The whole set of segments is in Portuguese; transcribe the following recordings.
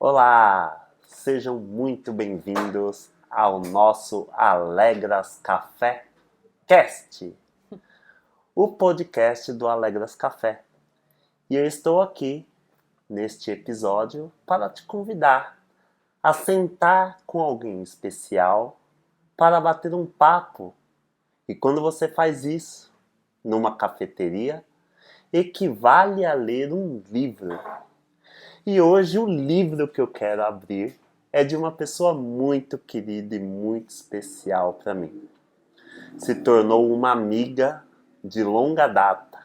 Olá, sejam muito bem-vindos ao nosso Alegras Café Cast, o podcast do Alegras Café. E eu estou aqui neste episódio para te convidar a sentar com alguém especial para bater um papo. E quando você faz isso numa cafeteria, equivale a ler um livro. E hoje o livro que eu quero abrir é de uma pessoa muito querida e muito especial para mim. Se tornou uma amiga de longa data.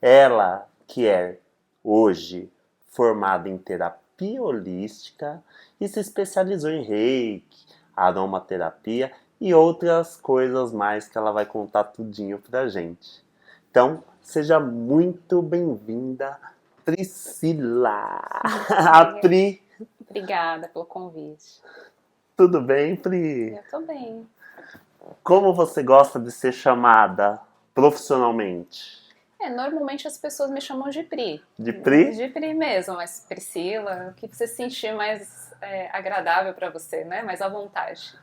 Ela que é hoje formada em terapia holística e se especializou em reiki, aromaterapia e outras coisas mais que ela vai contar tudinho pra gente. Então, seja muito bem-vinda, Priscila. A Pri. Obrigada pelo convite. Tudo bem, Pri? Eu tô bem. Como você gosta de ser chamada profissionalmente? Normalmente as pessoas me chamam de Pri. De Pri? De Pri mesmo, mas Priscila, o que você se sentir mais agradável pra você, né? Mais à vontade.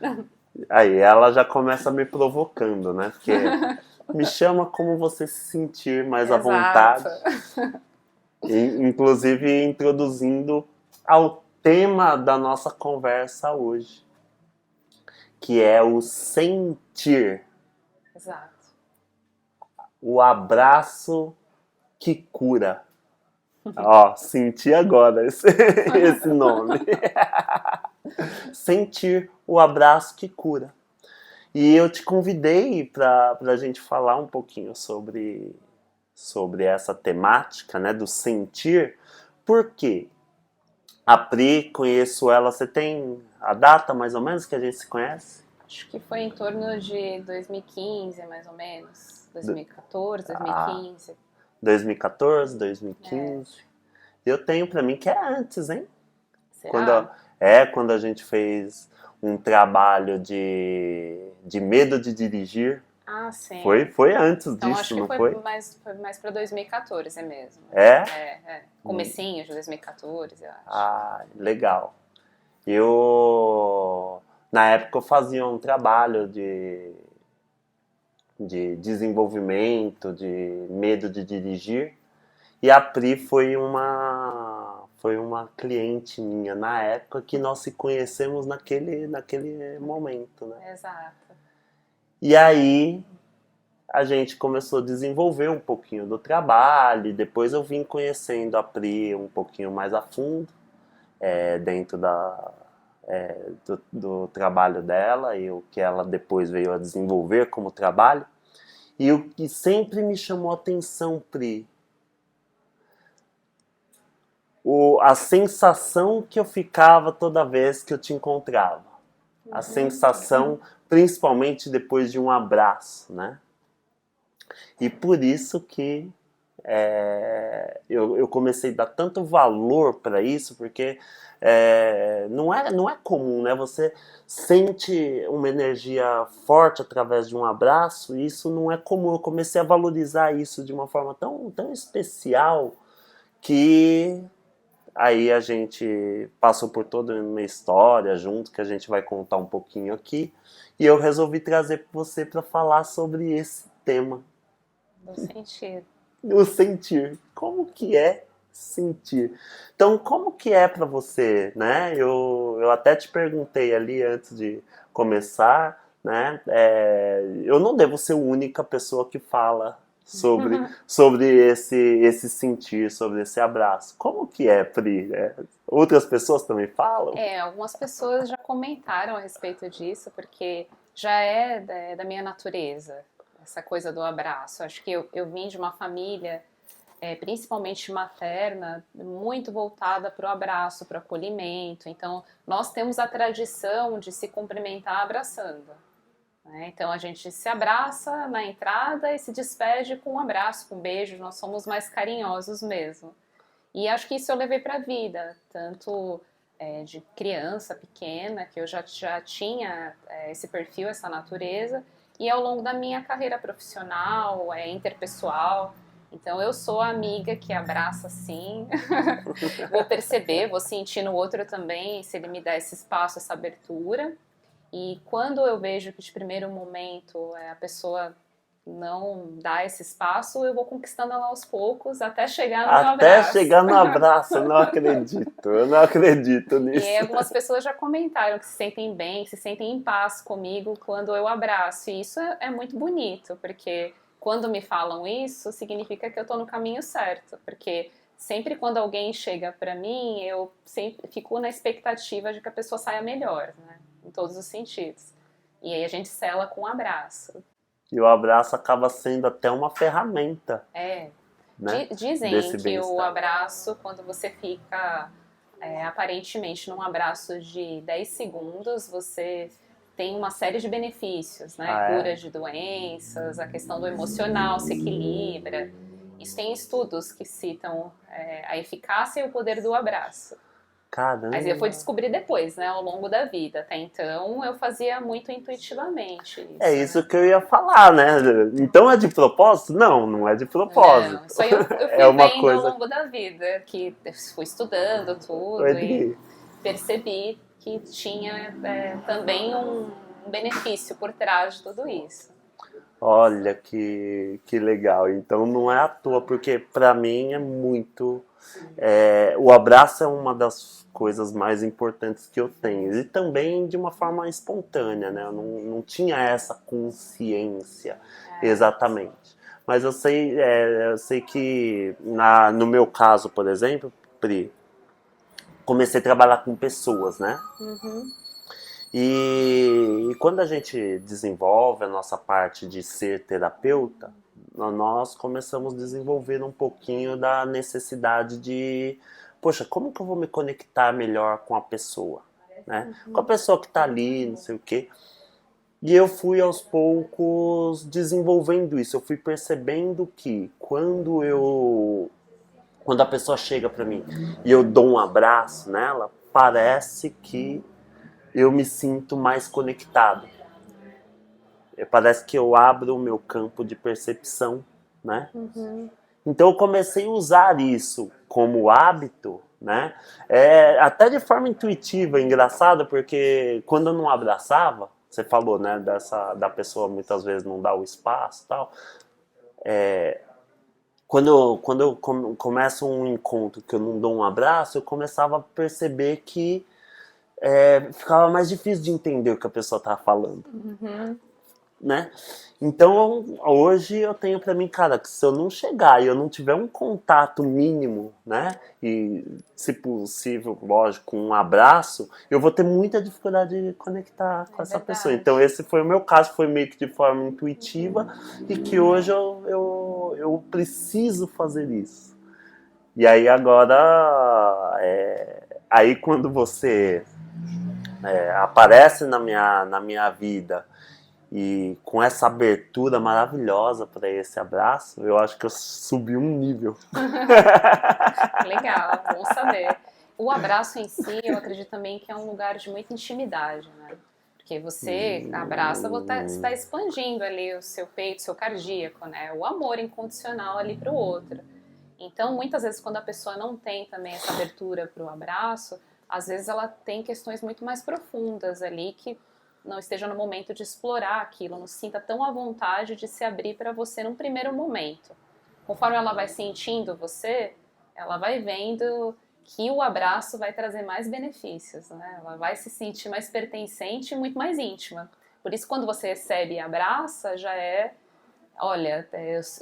Aí ela já começa me provocando, né? Porque me chama como você se sentir mais à Exato. vontade. Inclusive introduzindo ao tema da nossa conversa hoje, que é o sentir. Exato. O abraço que cura. Ó, senti agora esse nome. Sentir o abraço que cura. E eu te convidei para a gente falar um pouquinho sobre essa temática, né, do sentir. Por quê? A Pri, conheço ela, você tem a data mais ou menos que a gente se conhece? Acho que foi em torno de 2015, mais ou menos. 2014, 2015. 2014, 2015. Eu tenho para mim que é antes, hein? Será? Quando a gente fez um trabalho de medo de dirigir. Ah, sim. Foi antes Então disso, acho que não foi foi? mais pra 2014 mesmo. É? Comecinho de 2014, eu acho. Ah, legal. Na época eu fazia um trabalho de desenvolvimento, de medo de dirigir. E a Pri foi uma cliente minha na época que nós se conhecemos naquele momento, né? Exato. E aí a gente começou a desenvolver um pouquinho do trabalho, e depois eu vim conhecendo a Pri um pouquinho mais a fundo, dentro do trabalho dela e o que ela depois veio a desenvolver como trabalho. E o que sempre me chamou a atenção, Pri, a sensação que eu ficava toda vez que eu te encontrava. A sensação, principalmente depois de um abraço, né? E por isso que eu comecei a dar tanto valor para isso, porque não é comum, né? Você sente uma energia forte através de um abraço, e isso não é comum. Eu comecei a valorizar isso de uma forma tão especial que aí a gente passou por toda uma história junto, que a gente vai contar um pouquinho aqui, e eu resolvi trazer para você para falar sobre esse tema. Do sentido. O sentir. Como que é sentir? Então, como que é para você, né? Eu até te perguntei ali antes de começar, né? Eu não devo ser a única pessoa que fala sobre esse sentir, sobre esse abraço. Como que é, Pri? Outras pessoas também falam? Algumas pessoas já comentaram a respeito disso, porque já da minha natureza, essa coisa do abraço. Acho que eu vim de uma família, principalmente materna, muito voltada para o abraço, para o acolhimento. Então, nós temos a tradição de se cumprimentar abraçando. Né? Então, a gente se abraça na entrada e se despede com um abraço, com um beijo. Nós somos mais carinhosos mesmo. E acho que isso eu levei para a vida, tanto de criança pequena, que eu já tinha esse perfil, essa natureza, e ao longo da minha carreira profissional, interpessoal. Então eu sou a amiga que abraça assim, vou perceber, vou sentir no outro também, se ele me der esse espaço, essa abertura. E quando eu vejo que de primeiro momento a pessoa não dá esse espaço, eu vou conquistando ela aos poucos até chegar no Até abraço. chegar no abraço, eu não acredito E nisso. aí algumas pessoas já comentaram que se sentem bem, que se sentem em paz comigo quando eu abraço. E isso é muito bonito, porque quando me falam isso, significa que eu estou no caminho certo. Porque sempre quando alguém chega para mim, eu sempre fico na expectativa de que a pessoa saia melhor, né? Em todos os sentidos. E aí a gente sela com um abraço. E o abraço acaba sendo até uma ferramenta, É. né, Dizem desse que o bem-estar. abraço, quando você fica aparentemente num abraço de 10 segundos, você tem uma série de benefícios, né? Ah, Cura é? de doenças, a questão do emocional se equilibra. Isso tem estudos que citam a eficácia e o poder do abraço. Mas eu fui Caramba! descobrir depois, né, ao longo da vida. Até então eu fazia muito intuitivamente É isso, isso né? que eu ia falar, né? Então é de propósito? Não, não é de propósito. Não, isso aí eu É fui uma vendo ao coisa. longo da vida, que fui estudando tudo e Adri, percebi que tinha também um benefício por trás de tudo isso. olha que legal. Então não é à toa, porque pra mim é muito. O abraço é uma das coisas mais importantes que eu tenho. E também de uma forma espontânea, né? Eu não tinha essa consciência exatamente. Mas eu sei que no meu caso, por exemplo, Pri, comecei a trabalhar com pessoas, né? Uhum. E quando a gente desenvolve a nossa parte de ser terapeuta, nós começamos a desenvolver um pouquinho da necessidade de, poxa, como que eu vou me conectar melhor com a pessoa, né? Com a pessoa que está ali, não sei o quê. E eu fui aos poucos desenvolvendo isso. Eu fui percebendo que quando a pessoa chega para mim e eu dou um abraço nela, parece que eu me sinto mais conectado. Parece que eu abro o meu campo de percepção, né? Uhum. Então eu comecei a usar isso como hábito, né? Até de forma intuitiva, engraçado, porque quando eu não abraçava, você falou, né, da pessoa muitas vezes não dar o espaço e tal. Quando eu começo um encontro que eu não dou um abraço, eu começava a perceber que ficava mais difícil de entender o que a pessoa estava falando, Uhum. né? Então hoje eu tenho pra mim, cara, que se eu não chegar e eu não tiver um contato mínimo, né? E se possível, lógico, um abraço, eu vou ter muita dificuldade de conectar com É essa pessoa. verdade. Então esse foi o meu caso, foi meio que de forma intuitiva e que hoje eu preciso fazer isso. E aí agora, aí quando você aparece na minha vida e com essa abertura maravilhosa para esse abraço, eu acho que eu subi um nível. Legal, bom saber. O abraço em si, eu acredito também que é um lugar de muita intimidade, né? Porque você abraça, você está expandindo ali o seu peito, o seu cardíaco, né? O amor incondicional ali para o outro. Então, muitas vezes, quando a pessoa não tem também essa abertura para o abraço, às vezes ela tem questões muito mais profundas ali que não esteja no momento de explorar aquilo, não se sinta tão à vontade de se abrir para você num primeiro momento. Conforme ela vai sentindo você, ela vai vendo que o abraço vai trazer mais benefícios, né? Ela vai se sentir mais pertencente e muito mais íntima. Por isso, quando você recebe e abraça, já olha,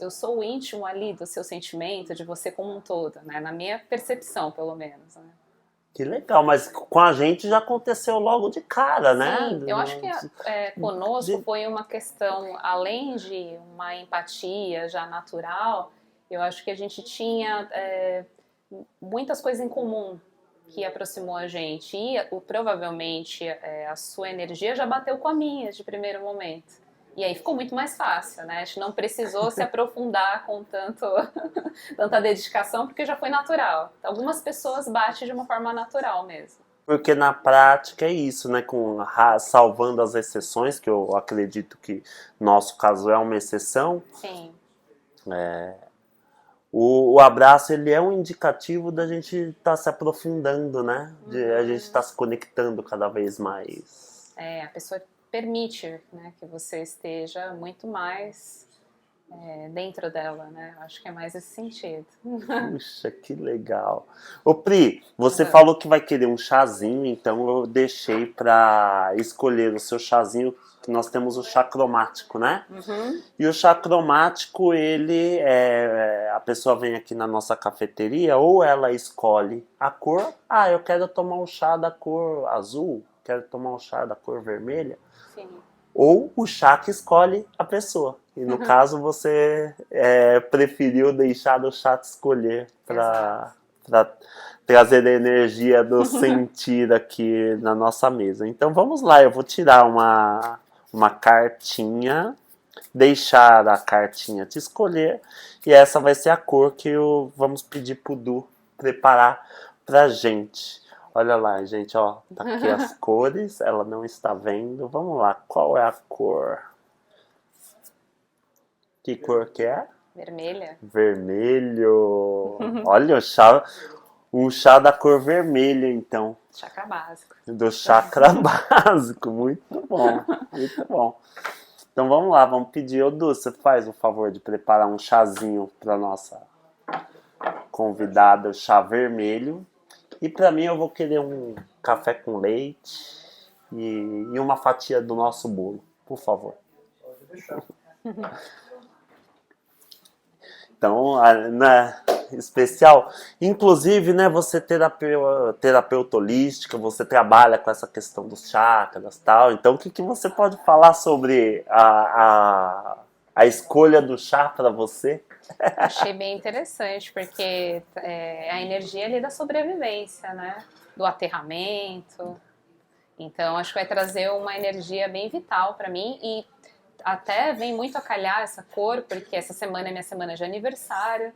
eu sou o íntimo ali do seu sentimento, de você como um todo, né? Na minha percepção, pelo menos, né? Que legal, mas com a gente já aconteceu logo de cara, né? Sim, eu acho que conosco De- foi uma questão, além de uma empatia já natural, eu acho que a gente tinha muitas coisas em comum que aproximou a gente. E provavelmente a sua energia já bateu com a minha de primeiro momento. E aí ficou muito mais fácil, né? A gente não precisou se aprofundar com tanta dedicação, porque já foi natural. Algumas pessoas batem de uma forma natural mesmo. Porque na prática é isso, né? Salvando as exceções, que eu acredito que nosso caso é uma exceção, Sim. O abraço, ele é um indicativo da gente estar se aprofundando, né? De a gente estar se conectando cada vez mais. A pessoa permite, né, que você esteja muito mais dentro dela, né? Acho que é mais esse sentido. Puxa, que legal. Ô Pri, você Uhum. falou que vai querer um chazinho, então eu deixei para escolher o seu chazinho, que nós temos o chá cromático, né? Uhum. E o chá cromático, a pessoa vem aqui na nossa cafeteria, ou ela escolhe a cor. Ah, eu quero tomar um chá da cor azul, quero tomar um chá da cor vermelha. Sim. Ou o chá que escolhe a pessoa. E no caso você preferiu deixar o chá te escolher para trazer a energia do sentir aqui na nossa mesa. Então vamos lá, eu vou tirar uma cartinha, deixar a cartinha te escolher, e essa vai ser a cor que vamos pedir pro Du preparar pra gente. Olha lá, gente, ó, tá aqui as cores, ela não está vendo. Vamos lá, qual é a cor? Que cor que é? Vermelha. Vermelho. Olha o chá da cor vermelha, então. Chakra básico. Do chakra básico. Muito bom, muito bom. Então vamos lá, vamos pedir. Ô Du, você faz o favor de preparar um chazinho para nossa convidada, o chá vermelho. E para mim eu vou querer um café com leite e uma fatia do nosso bolo, por favor. Pode deixar. Então, né, especial. Inclusive, né, você terapeuta holística, você trabalha com essa questão dos chakras e tal. Então, o que você pode falar sobre a escolha do chá para você? Achei bem interessante, porque a energia ali da sobrevivência, né? Do aterramento. Então, acho que vai trazer uma energia bem vital para mim e até vem muito a calhar essa cor, porque essa semana é minha semana de aniversário.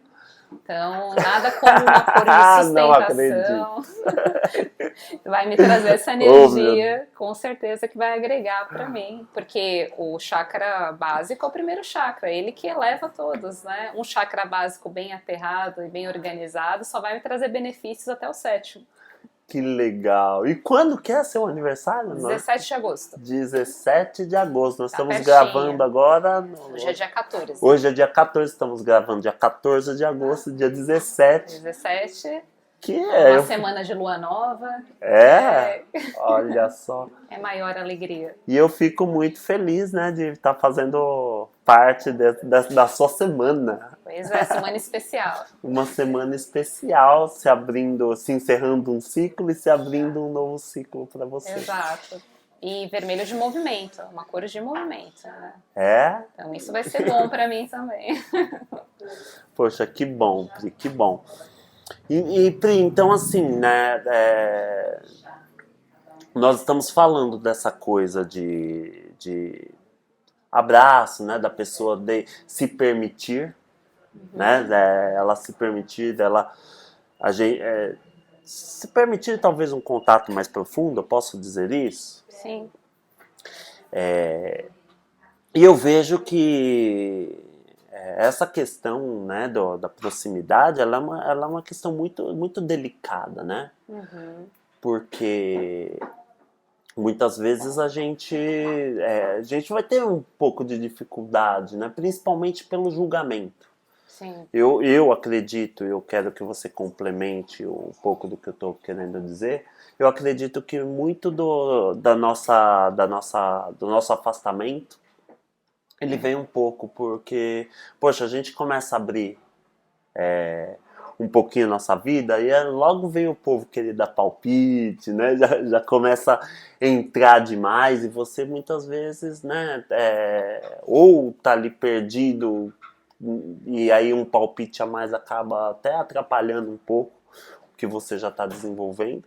Então, nada como uma cor de Não sustentação. Vai me trazer essa energia, com certeza que vai agregar para mim. Porque o chakra básico é o primeiro chakra, ele que eleva todos, né? Um chakra básico bem aterrado e bem organizado só vai me trazer benefícios até o sétimo. Que legal. E quando que é seu aniversário? 17 de agosto. 17 de agosto. Nós Tá estamos pertinho. gravando agora. Hoje é dia 14. Hoje é dia 14, estamos gravando dia 14 de agosto, dia 17. 17, Que uma semana de lua nova. Olha só. É maior alegria. E eu fico muito feliz, né, de estar fazendo parte da sua semana. Pois é, semana especial. Uma semana especial, se encerrando um ciclo e se abrindo um novo ciclo para você. Exato. E vermelho de movimento, uma cor de movimento, né? É? Então isso vai ser bom para mim também. Poxa, que bom, Pri, que bom. E Pri, então assim, né, nós estamos falando dessa coisa de abraço, né, da pessoa de se permitir, né, ela se permitir, se permitir talvez um contato mais profundo, eu posso dizer isso? Sim. E eu vejo que essa questão, né, da proximidade, ela é uma questão muito, muito delicada, né? Uhum. Porque muitas vezes a gente vai ter um pouco de dificuldade, né? Principalmente pelo julgamento. Sim. Eu acredito, eu quero que você complemente um pouco do que eu estou querendo dizer. Eu acredito que muito do nosso afastamento, ele vem um pouco porque, poxa, a gente começa a abrir um pouquinho a nossa vida e logo vem o povo querer dar palpite, né? Já começa a entrar demais e você muitas vezes, né? Ou tá ali perdido e aí um palpite a mais acaba até atrapalhando um pouco o que você já está desenvolvendo.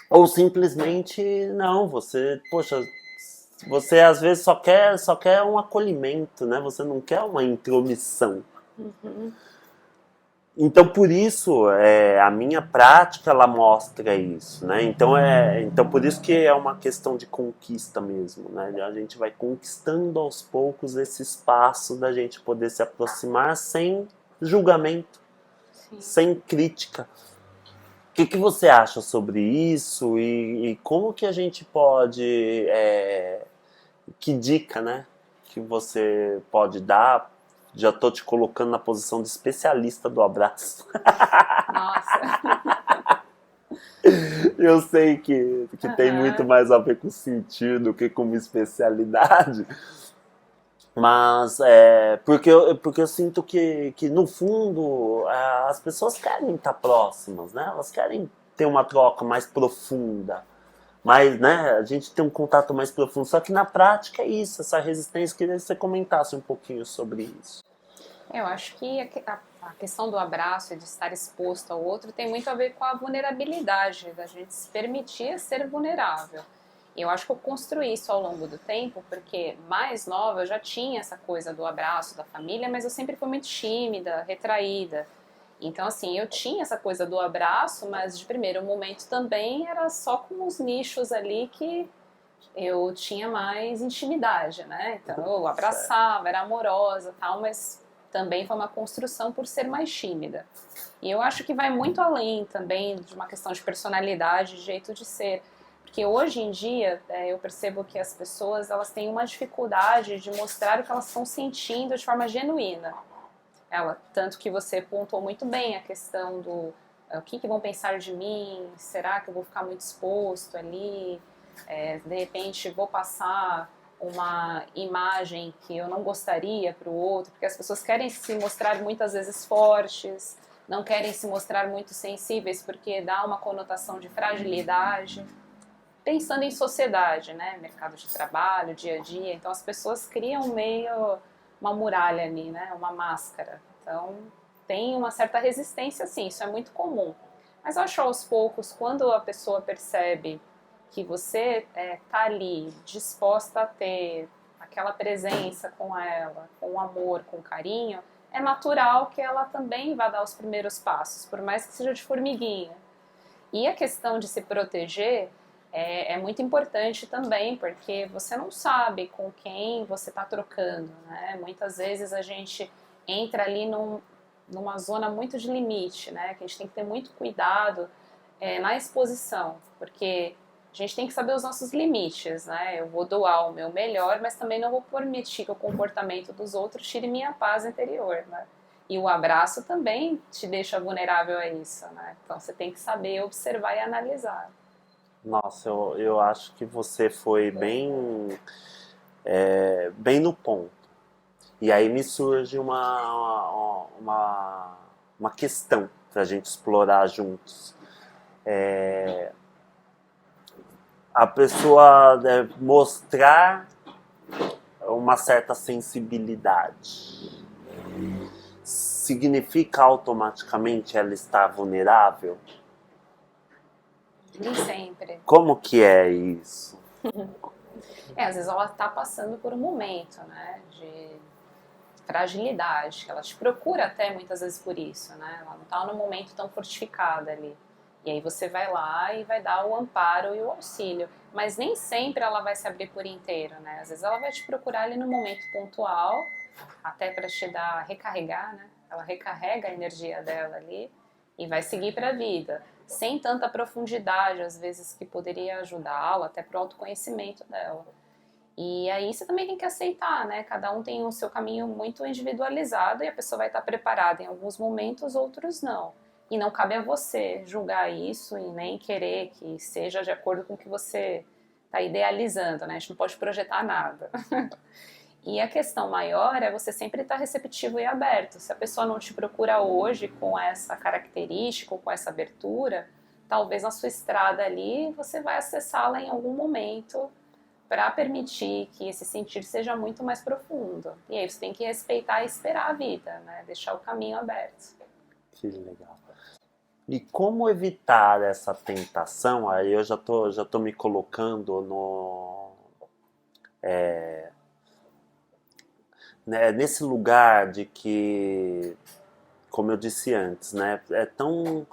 Ou simplesmente não, você às vezes só quer um acolhimento, né? Você não quer uma intromissão. Uhum. Então por isso a minha prática ela mostra isso, né? Então por isso que é uma questão de conquista mesmo, né? A gente vai conquistando aos poucos esse espaço da gente poder se aproximar sem julgamento, Sim. sem crítica. O que você acha sobre isso e como que a gente pode, que dica, né, que você pode dar? Já tô te colocando na posição de especialista do abraço. Nossa. Eu sei que tem muito Aham. mais a ver com sentido do que com uma especialidade, mas porque eu sinto que no fundo as pessoas querem estar próximas, né? Elas querem ter uma troca mais profunda, mas né, a gente tem um contato mais profundo. Só que na prática é isso, essa resistência. Eu queria que você comentasse um pouquinho sobre isso. Eu acho que a questão do abraço e de estar exposto ao outro tem muito a ver com a vulnerabilidade, da gente se permitir ser vulnerável. E eu acho que eu construí isso ao longo do tempo, porque mais nova eu já tinha essa coisa do abraço da família, mas eu sempre fui muito tímida, retraída. Então, assim, eu tinha essa coisa do abraço, mas de primeiro momento também era só com os nichos ali que eu tinha mais intimidade, né? Então eu Certo. abraçava, era amorosa, tal, mas também foi uma construção por ser mais tímida. E eu acho que vai muito além também de uma questão de personalidade, de jeito de ser. Porque hoje em dia eu percebo que as pessoas elas têm uma dificuldade de mostrar o que elas estão sentindo de forma genuína. Tanto que você pontuou muito bem a questão do o que vão pensar de mim, será que eu vou ficar muito exposto ali, de repente vou passar uma imagem que eu não gostaria para o outro, porque as pessoas querem se mostrar muitas vezes fortes, não querem se mostrar muito sensíveis porque dá uma conotação de fragilidade. Pensando em sociedade, né, mercado de trabalho, dia a dia, então as pessoas criam meio uma muralha ali, né, uma máscara. Então tem uma certa resistência, sim, isso é muito comum. Mas eu acho aos poucos, quando a pessoa percebe que você tá ali disposta a ter aquela presença com ela, com amor, com carinho, é natural que ela também vá dar os primeiros passos, por mais que seja de formiguinha. E a questão de se proteger é muito importante também, porque você não sabe com quem você está trocando, né? Muitas vezes a gente entra ali numa zona muito de limite, né? Que a gente tem que ter muito cuidado na exposição, porque a gente tem que saber os nossos limites, né? Eu vou doar o meu melhor, mas também não vou permitir que o comportamento dos outros tire minha paz interior, né? E o abraço também te deixa vulnerável a isso, né? Então você tem que saber observar e analisar. Nossa, eu acho que você foi bem no ponto. E aí me surge uma questão para a gente explorar juntos. A pessoa deve mostrar uma certa sensibilidade. Significa automaticamente ela estar vulnerável? Nem sempre. Como que é isso? Às vezes ela está passando por um momento, né, de fragilidade. Ela te procura até muitas vezes por isso, né? Ela não está num momento tão fortificada ali. E aí você vai lá e vai dar o amparo e o auxílio. Mas nem sempre ela vai se abrir por inteiro, né? Às vezes ela vai te procurar ali no momento pontual, até para te dar, recarregar, né? Ela recarrega a energia dela ali e vai seguir para a vida. Sem tanta profundidade, às vezes, que poderia ajudá-la, até para o autoconhecimento dela. E aí você também tem que aceitar, né? Cada um tem o seu caminho muito individualizado e a pessoa vai estar preparada em alguns momentos, outros não. E não cabe a você julgar isso e nem querer que seja de acordo com o que você está idealizando, né? A gente não pode projetar nada. E a questão maior é você sempre estar receptivo e aberto. Se a pessoa não te procura hoje com essa característica ou com essa abertura, talvez na sua estrada ali você vai acessá-la em algum momento para permitir que esse sentir seja muito mais profundo. E aí você tem que respeitar e esperar a vida, né? Deixar o caminho aberto. Que legal. E como evitar essa tentação? Aí eu já tô me colocando nesse lugar de que, como eu disse antes, né, é tão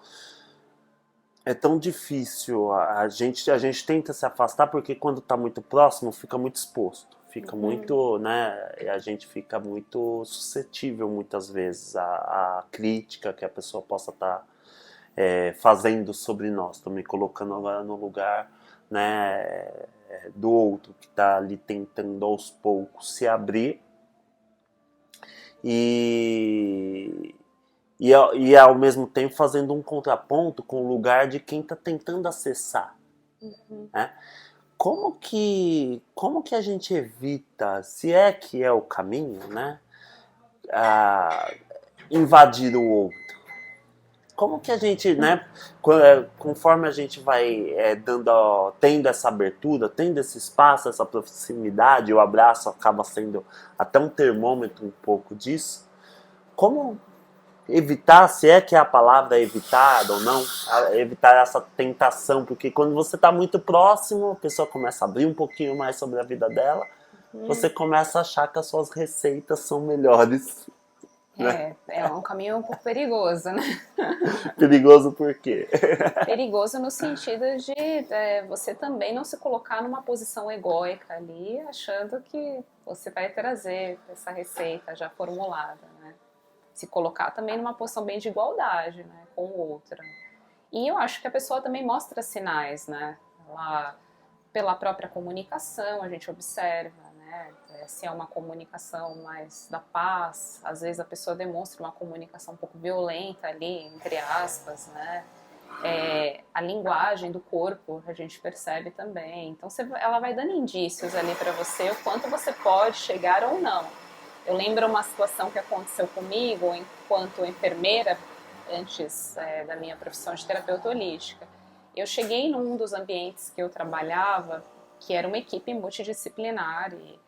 difícil. A gente tenta se afastar porque quando está muito próximo fica muito exposto, fica muito, né? A gente fica muito suscetível muitas vezes à crítica que a pessoa possa estar fazendo sobre nós. Estou me colocando agora no lugar, né, do outro que está ali tentando aos poucos se abrir e ao mesmo tempo fazendo um contraponto com o lugar de quem está tentando acessar. Né? Como que a gente evita, se é que é o caminho, né, invadir o outro? Como que a gente, né, conforme a gente vai tendo essa abertura, tendo esse espaço, essa proximidade, o abraço acaba sendo até um termômetro um pouco disso, como evitar, se é que é a palavra evitar ou não, evitar essa tentação, porque quando você está muito próximo, a pessoa começa a abrir um pouquinho mais sobre a vida dela, você começa a achar que as suas receitas são melhores. Né? É um caminho um pouco perigoso, né? Perigoso por quê? Perigoso no sentido de você também não se colocar numa posição egóica ali, achando que você vai trazer essa receita já formulada, né? Se colocar também numa posição bem de igualdade, né, com o outro. E eu acho que a pessoa também mostra sinais, né? Pela própria comunicação, a gente observa, né? Se é uma comunicação mais da paz, às vezes a pessoa demonstra uma comunicação um pouco violenta ali, entre aspas, né? A linguagem do corpo a gente percebe também. Então ela vai dando indícios ali para você o quanto você pode chegar ou não. Eu lembro uma situação que aconteceu comigo enquanto enfermeira, antes da minha profissão de terapeuta holística. Eu cheguei num dos ambientes que eu trabalhava, que era uma equipe multidisciplinar, e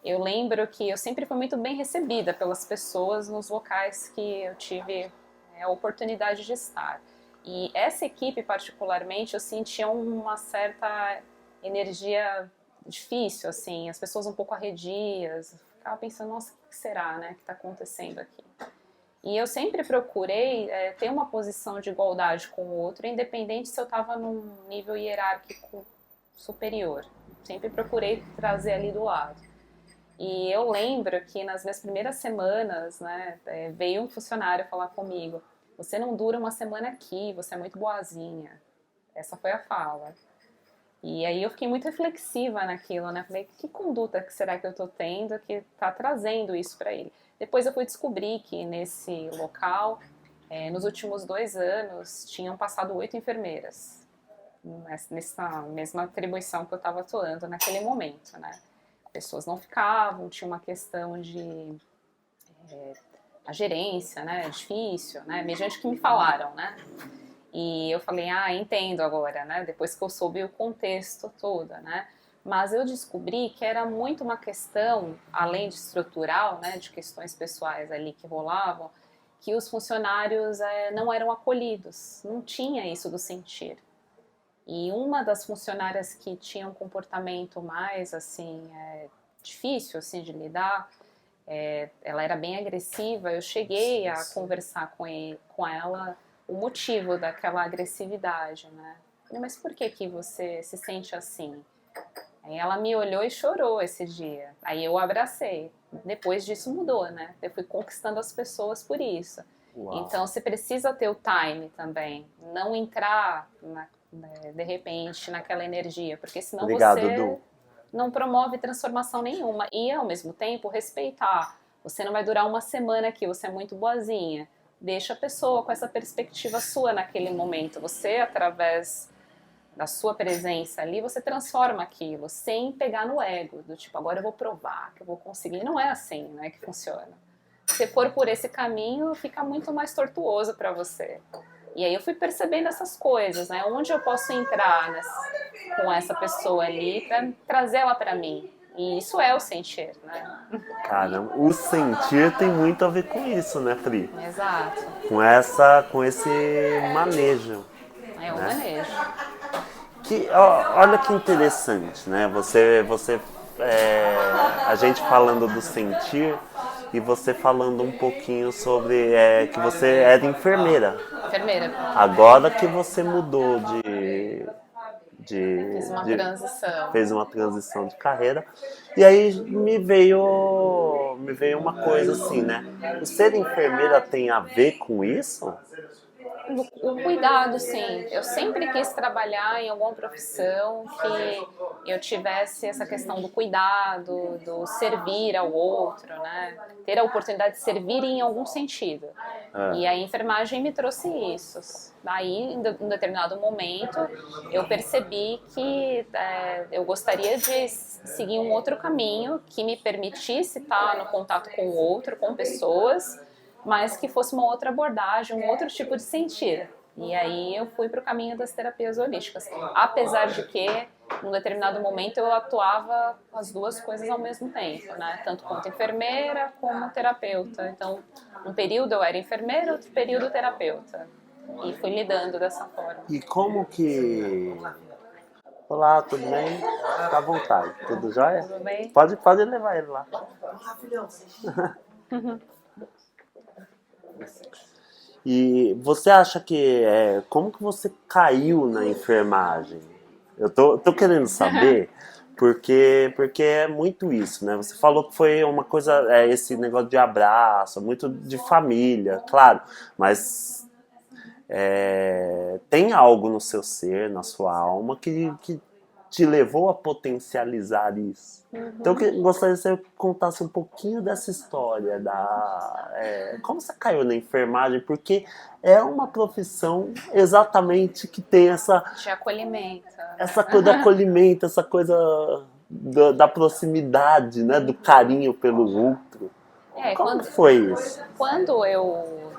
eu lembro que eu sempre fui muito bem recebida pelas pessoas nos locais que eu tive a oportunidade de estar. E essa equipe, particularmente, eu sentia uma certa energia difícil, assim, as pessoas um pouco arredias. Ficava pensando, nossa, o que será, né, que está acontecendo aqui? E eu sempre procurei ter uma posição de igualdade com o outro, independente se eu estava num nível hierárquico superior. Sempre procurei trazer ali do lado. E eu lembro que nas minhas primeiras semanas, né, veio um funcionário falar comigo: você não dura uma semana aqui, você é muito boazinha. Essa foi a fala. E aí eu fiquei muito reflexiva naquilo, né? Falei, que conduta que será que eu tô tendo que tá trazendo isso para ele? Depois eu fui descobrir que nesse local, nos últimos 2 anos, tinham passado 8 enfermeiras. Nessa mesma atribuição que eu estava atuando naquele momento, né? Pessoas não ficavam, tinha uma questão de a gerência, né? Difícil, né? Mediante que me falaram, né? E eu falei, entendo agora, né? Depois que eu soube o contexto todo, né? Mas eu descobri que era muito uma questão, além de estrutural, né? De questões pessoais ali que rolavam, que os funcionários não eram acolhidos, não tinha isso do sentir. E uma das funcionárias que tinha um comportamento mais, assim, difícil, assim, de lidar, ela era bem agressiva, eu cheguei a conversar com ela o motivo daquela agressividade, né? Falei, mas por que você se sente assim? Aí ela me olhou e chorou esse dia. Aí eu abracei. Depois disso mudou, né? Eu fui conquistando as pessoas por isso. Uau. Então você precisa ter o time também. Não entrar, de repente, naquela energia. Porque senão você Dudu. não promove transformação nenhuma. E, ao mesmo tempo, respeitar. Você não vai durar uma semana aqui, você é muito boazinha. Deixa a pessoa com essa perspectiva sua naquele momento. Você, através da sua presença ali, você transforma aquilo, sem pegar no ego, do tipo, agora eu vou provar que eu vou conseguir. Não é assim, né, que funciona. Se for por esse caminho, fica muito mais tortuoso para você. E aí eu fui percebendo essas coisas, né, onde eu posso entrar com essa pessoa ali para trazer ela para mim. E isso é o sentir, né? Caramba, o sentir tem muito a ver com isso, né, Pri? Exato. Com esse manejo. É o manejo. Olha que interessante, né? A gente falando do sentir e você falando um pouquinho sobre que você era enfermeira. Enfermeira. Agora que você mudou Fiz uma transição. Fez uma transição de carreira. E aí me veio uma coisa assim, né? O ser enfermeira tem a ver com isso? O cuidado, sim. Eu sempre quis trabalhar em alguma profissão que eu tivesse essa questão do cuidado, do servir ao outro, né? Ter a oportunidade de servir em algum sentido. E a enfermagem me trouxe isso. Daí, em um determinado momento, eu percebi que eu gostaria de seguir um outro caminho que me permitisse estar no contato com o outro, com pessoas, mas que fosse uma outra abordagem, um outro tipo de sentir. E aí eu fui para o caminho das terapias holísticas. Apesar de que, num determinado momento, eu atuava as duas coisas ao mesmo tempo, né? Tanto quanto enfermeira como terapeuta. Então, um período eu era enfermeira, outro período terapeuta. E fui lidando dessa forma. E como que... Olá, tudo bem? Fica à vontade. Tudo jóia? Tudo bem? Pode levar ele lá. E você acha que... como que você caiu na enfermagem? Eu tô querendo saber, porque é muito isso, né? Você falou que foi uma coisa... esse negócio de abraço, muito de família, claro. Mas... tem algo no seu ser, na sua alma, que te levou a potencializar isso. Então eu gostaria que você contasse um pouquinho dessa história, como você caiu na enfermagem, porque é uma profissão exatamente que tem De acolhimento. essa coisa do acolhimento, essa coisa da proximidade, né, do carinho pelo outro. Como foi isso? Quando eu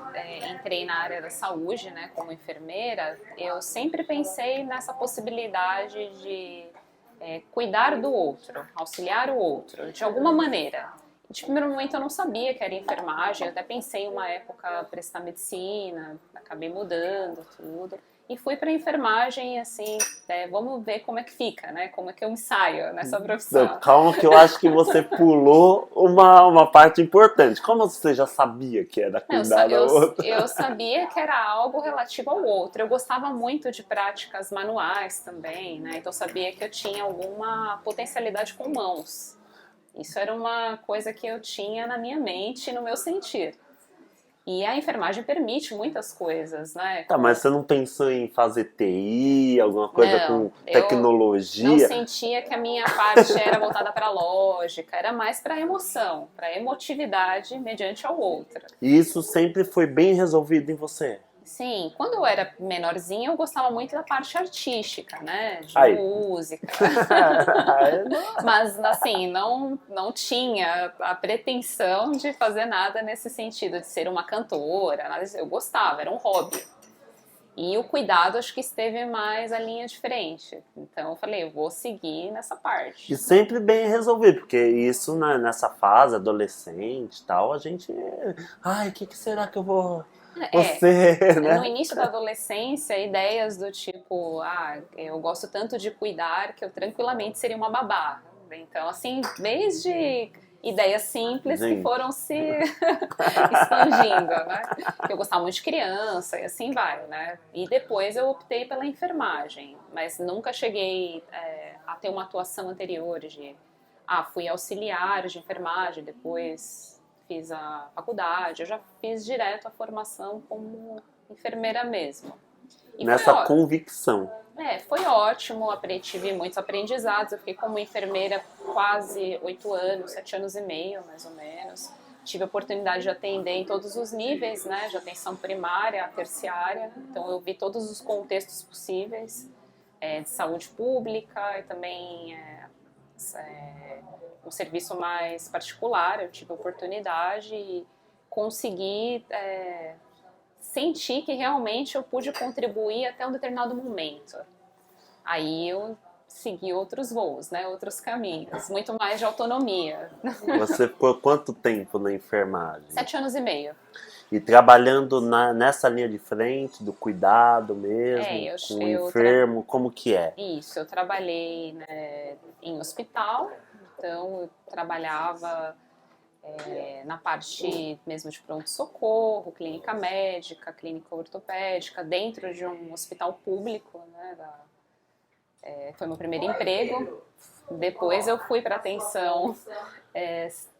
entrei na área da saúde, né, como enfermeira, eu sempre pensei nessa possibilidade de cuidar do outro, auxiliar o outro, de alguma maneira. De primeiro momento eu não sabia que era enfermagem, eu até pensei em uma época prestar medicina, acabei mudando tudo. E fui para enfermagem, assim, vamos ver como é que fica, né? Como é que eu ensaio nessa profissão. Calma que eu acho que você pulou uma parte importante. Como você já sabia que era cuidar do outro? Eu sabia que era algo relativo ao outro. Eu gostava muito de práticas manuais também, né? Então eu sabia que eu tinha alguma potencialidade com mãos. Isso era uma coisa que eu tinha na minha mente e no meu sentir. E a enfermagem permite muitas coisas, né? Tá, mas você não pensou em fazer TI, alguma coisa com tecnologia? Eu não sentia que a minha parte era voltada para a lógica, era mais para a emoção, para a emotividade mediante ao outro. E isso sempre foi bem resolvido em você? Sim, quando eu era menorzinha eu gostava muito da parte artística, né? De música. Mas assim, não tinha a pretensão de fazer nada nesse sentido, de ser uma cantora, nada disso. Eu gostava, era um hobby. E o cuidado acho que esteve mais a linha de frente. Então eu falei, eu vou seguir nessa parte. E sempre bem resolvido, porque isso nessa fase, adolescente e tal, a gente... Ai, o que será que eu vou... né? No início da adolescência, ideias do tipo, eu gosto tanto de cuidar que eu tranquilamente seria uma babá. Então, assim, desde ideias simples que foram se expandindo, né? Eu gostava muito de criança e assim vai, né? E depois eu optei pela enfermagem, mas nunca cheguei a ter uma atuação anterior de, fui auxiliar de enfermagem, depois fiz a faculdade, eu já fiz direto a formação como enfermeira mesmo. E nessa convicção. Foi ótimo, tive muitos aprendizados, eu fiquei como enfermeira quase 8 anos, 7 anos e meio, mais ou menos. Tive a oportunidade de atender em todos os níveis, né, de atenção primária, terciária, então eu vi todos os contextos possíveis, de saúde pública e também um serviço mais particular. Eu tive a oportunidade e consegui sentir que realmente eu pude contribuir até um determinado momento. Aí eu segui outros voos, né, outros caminhos, muito mais de autonomia. Você ficou quanto tempo na enfermagem? 7 anos e meio. E trabalhando nessa linha de frente, do cuidado mesmo, com o enfermo, como que é? Isso, eu trabalhei, né, em hospital, então eu trabalhava na parte mesmo de pronto-socorro, clínica médica, clínica ortopédica, dentro de um hospital público, né, Foi meu primeiro emprego. Depois eu fui para atenção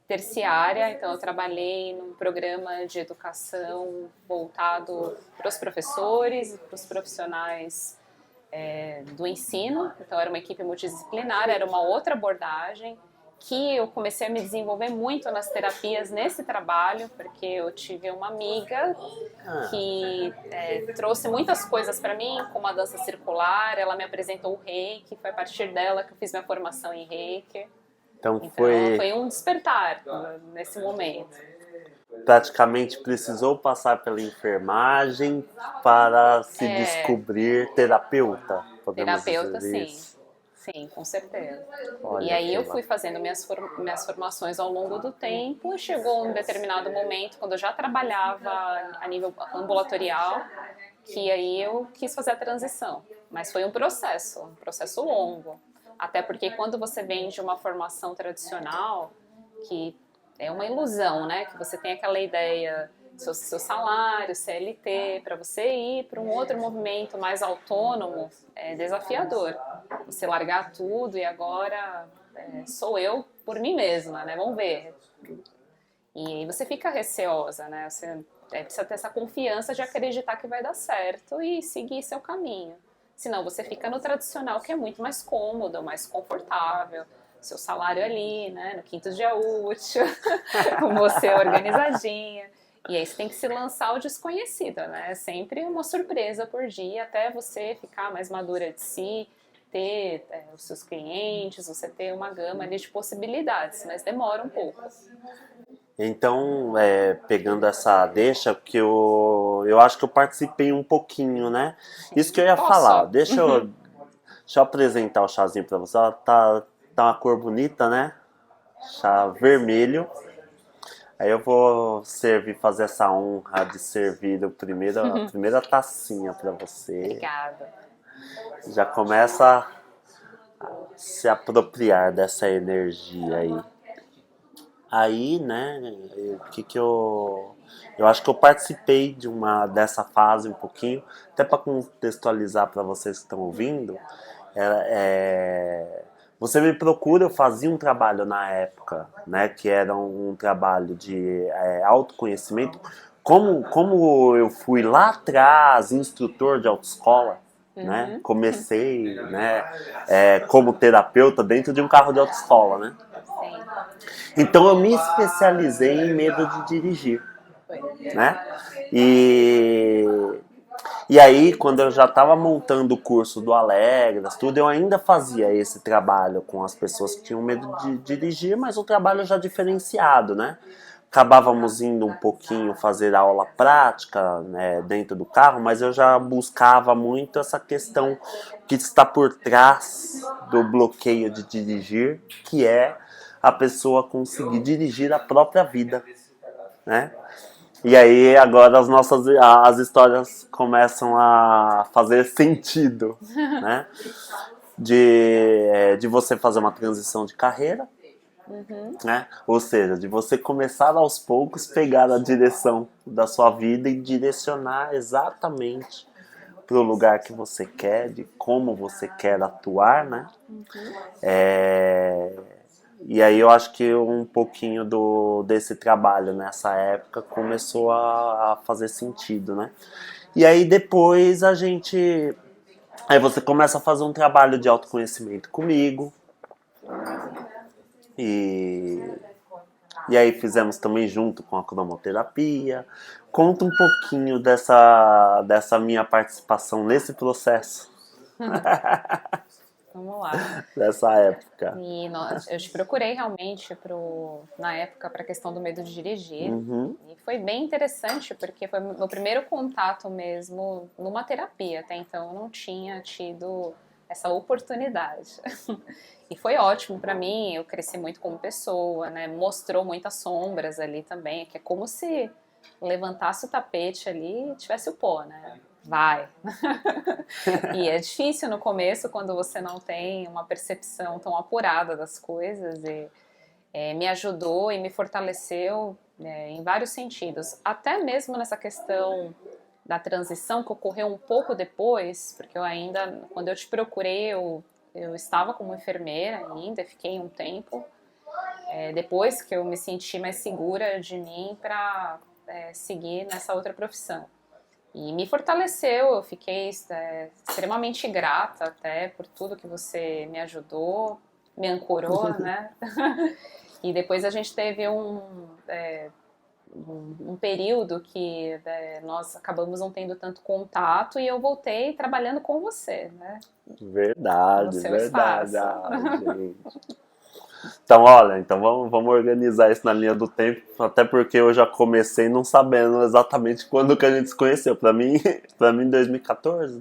terciária, então eu trabalhei num programa de educação voltado para os professores e para os profissionais do ensino. Então era uma equipe multidisciplinar, era uma outra abordagem que eu comecei a me desenvolver muito nas terapias nesse trabalho, porque eu tive uma amiga que trouxe muitas coisas para mim, como a dança circular. Ela me apresentou o Reiki, foi a partir dela que eu fiz minha formação em Reiki. Então Foi um despertar nesse momento. Praticamente precisou passar pela enfermagem para se descobrir terapeuta, podemos Terapeuta, dizer sim. isso. Sim, com certeza. Olha, e aí eu que fui fazendo minhas formações ao longo do tempo, e chegou um determinado momento, quando eu já trabalhava a nível ambulatorial, que aí eu quis fazer a transição. Mas foi um processo longo. Até porque quando você vem de uma formação tradicional, que é uma ilusão, né? Que você tem aquela ideia do seu salário, CLT, para você ir para um outro movimento mais autônomo, é desafiador. Você largar tudo e agora sou eu por mim mesma, né? Vamos ver. E aí você fica receosa, né? Você precisa ter essa confiança de acreditar que vai dar certo e seguir seu caminho. Senão você fica no tradicional, que é muito mais cômodo, mais confortável. Seu salário ali, né? No quinto dia útil, com você organizadinha. E aí você tem que se lançar ao desconhecido, né? É sempre uma surpresa por dia, até você ficar mais madura de si, ter os seus clientes, você ter uma gama ali de possibilidades, mas demora um pouco. Então, pegando essa deixa, que eu acho que eu participei um pouquinho, né? Isso que eu ia falar. Deixa eu apresentar o chazinho pra você. Ela tá uma cor bonita, né? Chá vermelho. Aí eu vou fazer essa honra de servir a primeira tacinha pra você. Obrigada. Já começa a se apropriar dessa energia aí. Aí, né, eu acho que eu participei dessa fase um pouquinho, até para contextualizar para vocês que estão ouvindo. Você me procura, eu fazia um trabalho na época, né, que era um trabalho de autoconhecimento. Como eu fui lá atrás, instrutor de autoescola, né, comecei, né, como terapeuta dentro de um carro de autoescola, né. Então eu me especializei em medo de dirigir, né? E aí, quando eu já estava montando o curso do Alegras, tudo, eu ainda fazia esse trabalho com as pessoas que tinham medo de dirigir, mas um trabalho já diferenciado, né? Acabávamos indo um pouquinho fazer aula prática, né, dentro do carro, mas eu já buscava muito essa questão que está por trás do bloqueio de dirigir, que é a pessoa conseguir dirigir a própria vida, né? E aí agora as histórias começam a fazer sentido, né? De você fazer uma transição de carreira, né? Ou seja, de você começar aos poucos pegar a direção da sua vida e direcionar exatamente para o lugar que você quer, de como você quer atuar, né? E aí eu acho que um pouquinho desse trabalho nessa época começou a fazer sentido, né? E aí depois aí você começa a fazer um trabalho de autoconhecimento comigo. E aí fizemos também junto com a cromoterapia. Conta um pouquinho dessa minha participação nesse processo. Vamos lá. Dessa época. E eu te procurei realmente na época para a questão do medo de dirigir. E foi bem interessante, porque foi meu primeiro contato mesmo numa terapia. Até então eu não tinha tido essa oportunidade. E foi ótimo para mim, eu cresci muito como pessoa, né? Mostrou muitas sombras ali também, que é como se levantasse o tapete ali e tivesse o pó, né? Vai. E é difícil no começo quando você não tem uma percepção tão apurada das coisas, e me ajudou e me fortaleceu em vários sentidos, até mesmo nessa questão da transição que ocorreu um pouco depois, porque quando eu te procurei, eu estava como enfermeira ainda, fiquei um tempo, depois que eu me senti mais segura de mim para seguir nessa outra profissão. E me fortaleceu, eu fiquei extremamente grata até por tudo que você me ajudou, me ancorou, né? E depois a gente teve um período que nós acabamos não tendo tanto contato e eu voltei trabalhando com você, né? Verdade, No seu verdade. espaço. Gente. Então, olha, vamos organizar isso na linha do tempo, até porque eu já comecei não sabendo exatamente quando que a gente se conheceu. Pra mim 2014,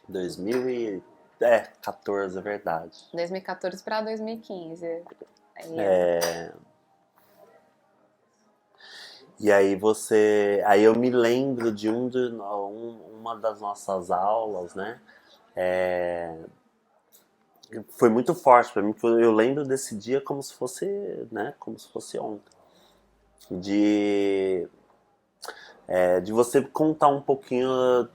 2014, é verdade. 2014 para 2015. E aí aí eu me lembro de uma das nossas aulas, né? Foi muito forte pra mim, porque eu lembro desse dia como se fosse, né? Como se fosse ontem. De você contar um pouquinho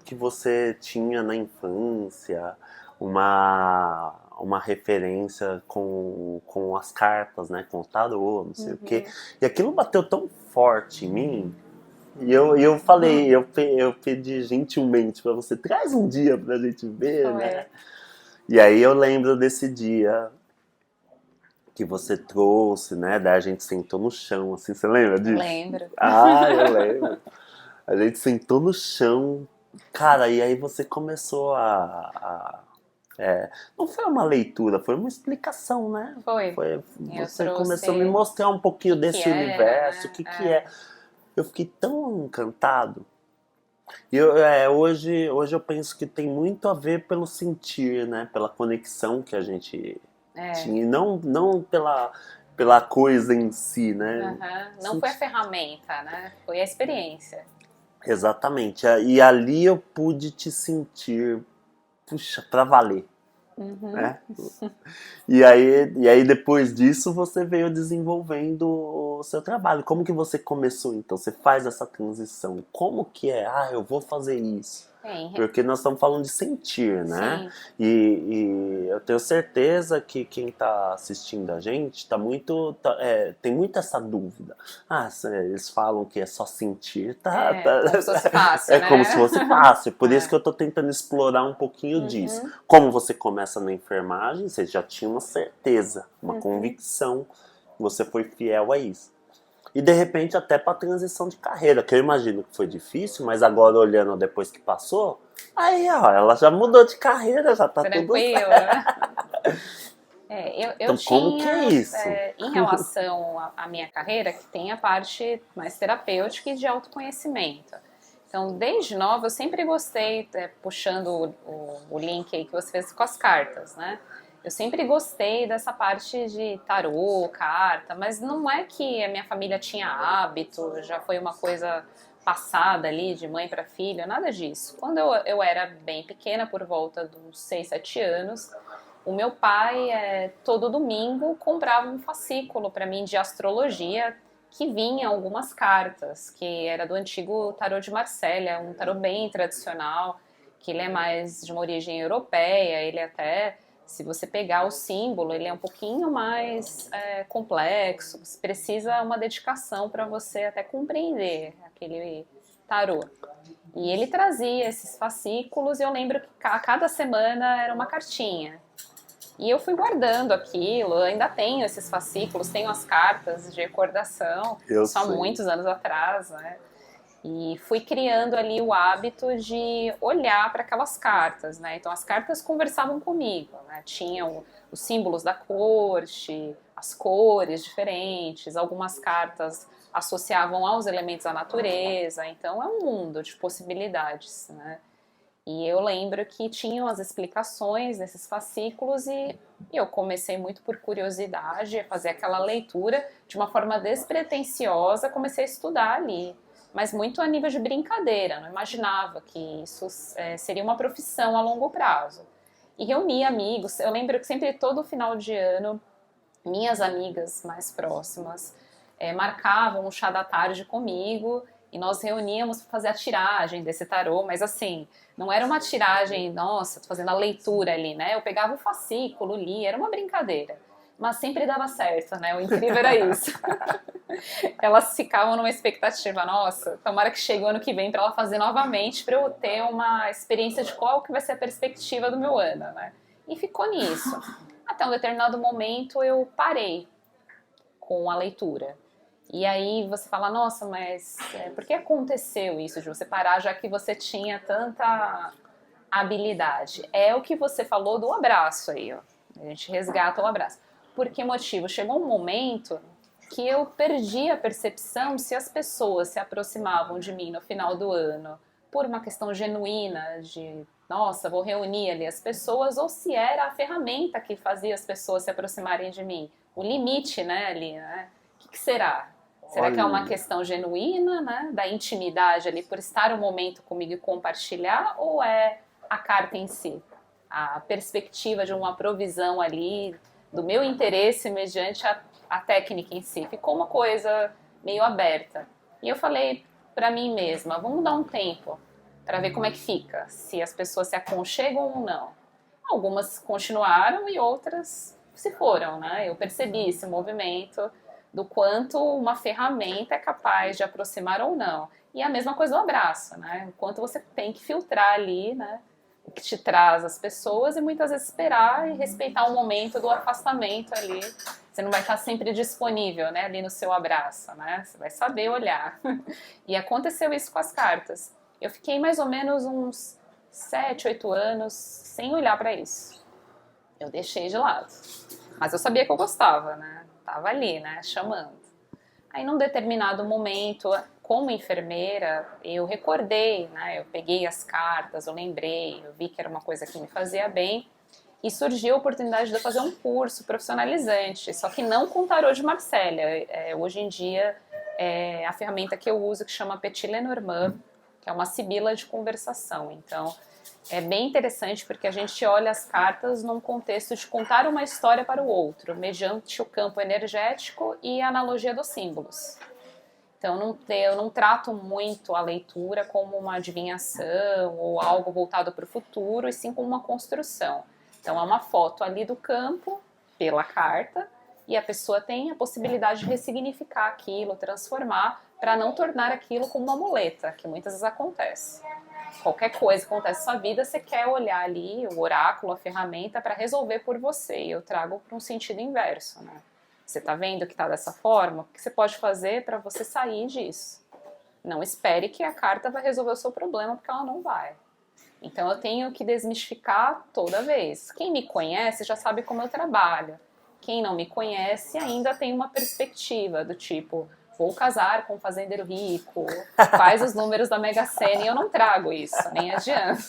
que você tinha na infância, uma referência com as cartas, né? Com o tarô, não sei o quê. E aquilo bateu tão forte em mim. E eu falei, eu pedi gentilmente pra você, traz um dia pra gente ver, né? E aí eu lembro desse dia que você trouxe, né? Daí a gente sentou no chão, assim, você lembra disso? Lembro. Ah, eu lembro. A gente sentou no chão, cara, e aí você começou não foi uma leitura, foi uma explicação, né? Foi. Você começou a me mostrar um pouquinho desse universo, né? o que é. Eu fiquei tão encantado. E hoje eu penso que tem muito a ver pelo sentir, né? Pela conexão que a gente tinha, e não pela coisa em si, né? Não foi a ferramenta, né? Foi a experiência. Exatamente. E ali eu pude te sentir, puxa, pra valer. Né? E aí depois disso você veio desenvolvendo o seu trabalho. Como que você começou então? Você faz essa transição. Como que é? Ah, eu vou fazer isso. Porque nós estamos falando de sentir, né? E eu tenho certeza que quem está assistindo a gente tem muito essa dúvida. Ah, eles falam que é só sentir, como se fosse fácil, né? Como se fosse fácil. Por isso que eu estou tentando explorar um pouquinho disso. Como você começa na enfermagem, você já tinha uma certeza, uma convicção, você foi fiel a isso. E de repente até para transição de carreira, que eu imagino que foi difícil, mas agora olhando depois que passou, aí ó, ela já mudou de carreira, já tá tudo certo. Eu então tinha, como que é isso? Em relação à minha carreira, que tem a parte mais terapêutica e de autoconhecimento. Então, desde nova, eu sempre gostei, puxando o link aí que você fez com as cartas, né? Eu sempre gostei dessa parte de tarô, carta, mas não é que a minha família tinha hábito, já foi uma coisa passada ali de mãe para filha, nada disso. Quando eu era bem pequena, por volta dos 6, 7 anos, o meu pai, todo domingo, comprava um fascículo para mim de astrologia que vinha algumas cartas, que era do antigo tarô de Marsella, um tarô bem tradicional, que ele é mais de uma origem europeia, ele até... Se você pegar o símbolo, ele é um pouquinho mais complexo, você precisa uma dedicação para você até compreender aquele tarô. E ele trazia esses fascículos e eu lembro que a cada semana era uma cartinha. E eu fui guardando aquilo, ainda tenho esses fascículos, tenho as cartas de recordação, só há muitos anos atrás, né? E fui criando ali o hábito de olhar para aquelas cartas, né? Então as cartas conversavam comigo, né? Tinham os símbolos da corte, as cores diferentes, algumas cartas associavam aos elementos da natureza, então é um mundo de possibilidades, né? E eu lembro que tinham as explicações nesses fascículos e eu comecei muito por curiosidade a fazer aquela leitura de uma forma despretensiosa, comecei a estudar ali. Mas muito a nível de brincadeira, não imaginava que isso seria uma profissão a longo prazo. E reuni amigos, eu lembro que sempre todo final de ano, minhas amigas mais próximas marcavam um chá da tarde comigo E nós reuníamos para fazer a tiragem desse tarô, mas assim, não era uma tiragem, nossa, tô fazendo a leitura ali, né? Eu pegava o fascículo, lia, era uma brincadeira. Mas sempre dava certo, né? O incrível era isso. Elas ficavam numa expectativa, nossa, tomara que chegue o ano que vem para ela fazer novamente, para eu ter uma experiência de qual que vai ser a perspectiva do meu ano, né? E ficou nisso. Até um determinado momento eu parei com a leitura. E aí você fala, nossa, mas por que aconteceu isso de você parar já que você tinha tanta habilidade? É o que você falou do abraço aí, ó. A gente resgata o abraço. Por que motivo? Chegou um momento que eu perdi a percepção se as pessoas se aproximavam de mim no final do ano por uma questão genuína de, nossa, vou reunir ali as pessoas, ou se era a ferramenta que fazia as pessoas se aproximarem de mim. O limite, né, ali, né? O que será? Será que é uma questão genuína, né, da intimidade ali por estar um momento comigo e compartilhar, ou é a carta em si? A perspectiva de uma provisão ali, do meu interesse mediante a técnica em si. Ficou uma coisa meio aberta. E eu falei para mim mesma, vamos dar um tempo para ver como é que fica, se as pessoas se aconchegam ou não. Algumas continuaram e outras se foram, né? Eu percebi esse movimento do quanto uma ferramenta é capaz de aproximar ou não. E a mesma coisa do abraço, né? O quanto você tem que filtrar ali, né? O que te traz as pessoas e muitas vezes esperar e respeitar o momento do afastamento ali. Você não vai estar sempre disponível, né? Ali no seu abraço, né? Você vai saber olhar. E aconteceu isso com as cartas. Eu fiquei mais ou menos uns 7, 8 anos sem olhar para isso. Eu deixei de lado. Mas eu sabia que eu gostava, né? Tava ali, né? Chamando. Aí, num determinado momento, como enfermeira, eu recordei, né? Eu peguei as cartas, eu lembrei, eu vi que era uma coisa que me fazia bem. E surgiu a oportunidade de eu fazer um curso profissionalizante, só que não com tarô de Marselha. Hoje em dia, a ferramenta que eu uso que chama Petit Lenormand, que é uma sibila de conversação. Então, é bem interessante porque a gente olha as cartas num contexto de contar uma história para o outro, mediante o campo energético e a analogia dos símbolos. Então, eu não trato muito a leitura como uma adivinhação ou algo voltado para o futuro, e sim como uma construção. Então, é uma foto ali do campo, pela carta, e a pessoa tem a possibilidade de ressignificar aquilo, transformar, para não tornar aquilo como uma muleta, que muitas vezes acontece. Qualquer coisa que acontece na sua vida, você quer olhar ali o oráculo, a ferramenta, para resolver por você. E eu trago para um sentido inverso, né? Você está vendo que está dessa forma? O que você pode fazer para você sair disso? Não espere que a carta vai resolver o seu problema, porque ela não vai. Então eu tenho que desmistificar toda vez. Quem me conhece já sabe como eu trabalho. Quem não me conhece ainda tem uma perspectiva do tipo, vou casar com um fazendeiro rico, quais os números da Mega Sena, e eu não trago isso, nem adianta.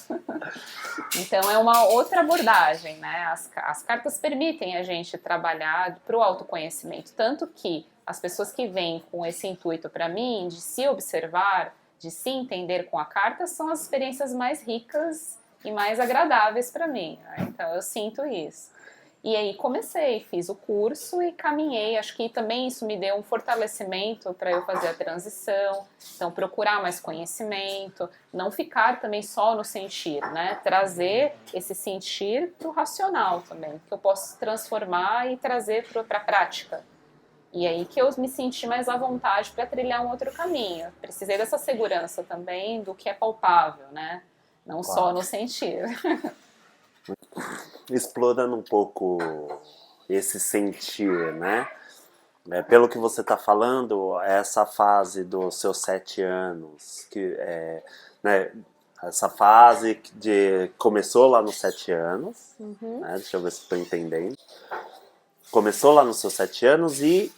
Então é uma outra abordagem, né? As cartas permitem a gente trabalhar para o autoconhecimento, tanto que as pessoas que vêm com esse intuito para mim, de se observar, de se entender com a carta, são as experiências mais ricas e mais agradáveis para mim, né? Então eu sinto isso. E aí comecei, fiz o curso e caminhei. Acho que também isso me deu um fortalecimento para eu fazer a transição. Então, procurar mais conhecimento, não ficar também só no sentir, né? Trazer esse sentir para o racional também, que eu posso transformar e trazer para a prática. E aí que eu me senti mais à vontade para trilhar um outro caminho. Precisei dessa segurança também do que é palpável, né? Não só no sentir. Explorando um pouco esse sentir, né? Pelo que você está falando, essa fase dos seus 7 anos, né, essa fase começou lá nos 7 anos, né? Deixa eu ver se estou entendendo. Começou lá nos seus 7 anos e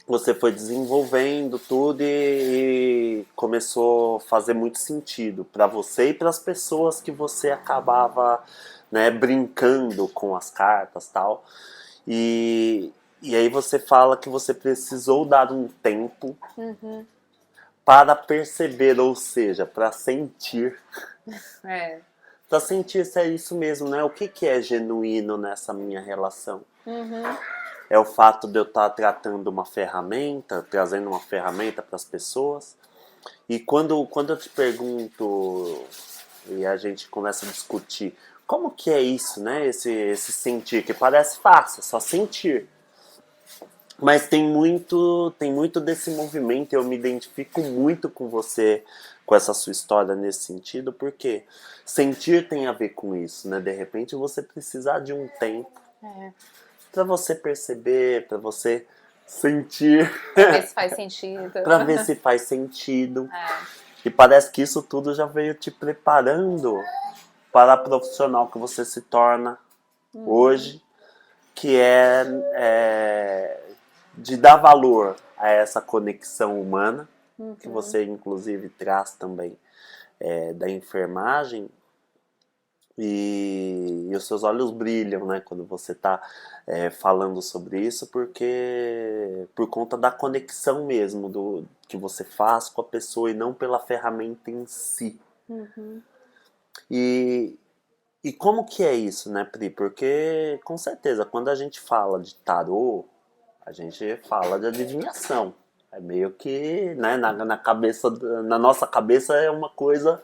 você foi desenvolvendo tudo e começou a fazer muito sentido para você e para as pessoas que você acabava, né, brincando com as cartas e tal. E aí você fala que você precisou dar um tempo para perceber, ou seja, para sentir. Para sentir se é isso mesmo, né? O que é genuíno nessa minha relação? É o fato de eu estar tratando uma ferramenta, trazendo uma ferramenta para as pessoas? E quando eu te pergunto e a gente começa a discutir, como que é isso, né? Esse sentir, que parece fácil, é só sentir. Mas tem muito desse movimento, eu me identifico muito com você, com essa sua história nesse sentido, porque sentir tem a ver com isso, né? De repente você precisar de um tempo É, para você perceber, para você sentir, pra ver se faz sentido. para ver se faz sentido. É, E parece que isso tudo já veio te preparando para a profissional que você se torna hoje, que é de dar valor a essa conexão humana, que você inclusive traz também da enfermagem, e os seus olhos brilham, né, quando você está falando sobre isso, porque por conta da conexão mesmo que você faz com a pessoa e não pela ferramenta em si. E, e como que é isso, né, Pri? Porque, com certeza, quando a gente fala de tarô, a gente fala de adivinhação. É meio que, né, na cabeça, na nossa cabeça é uma coisa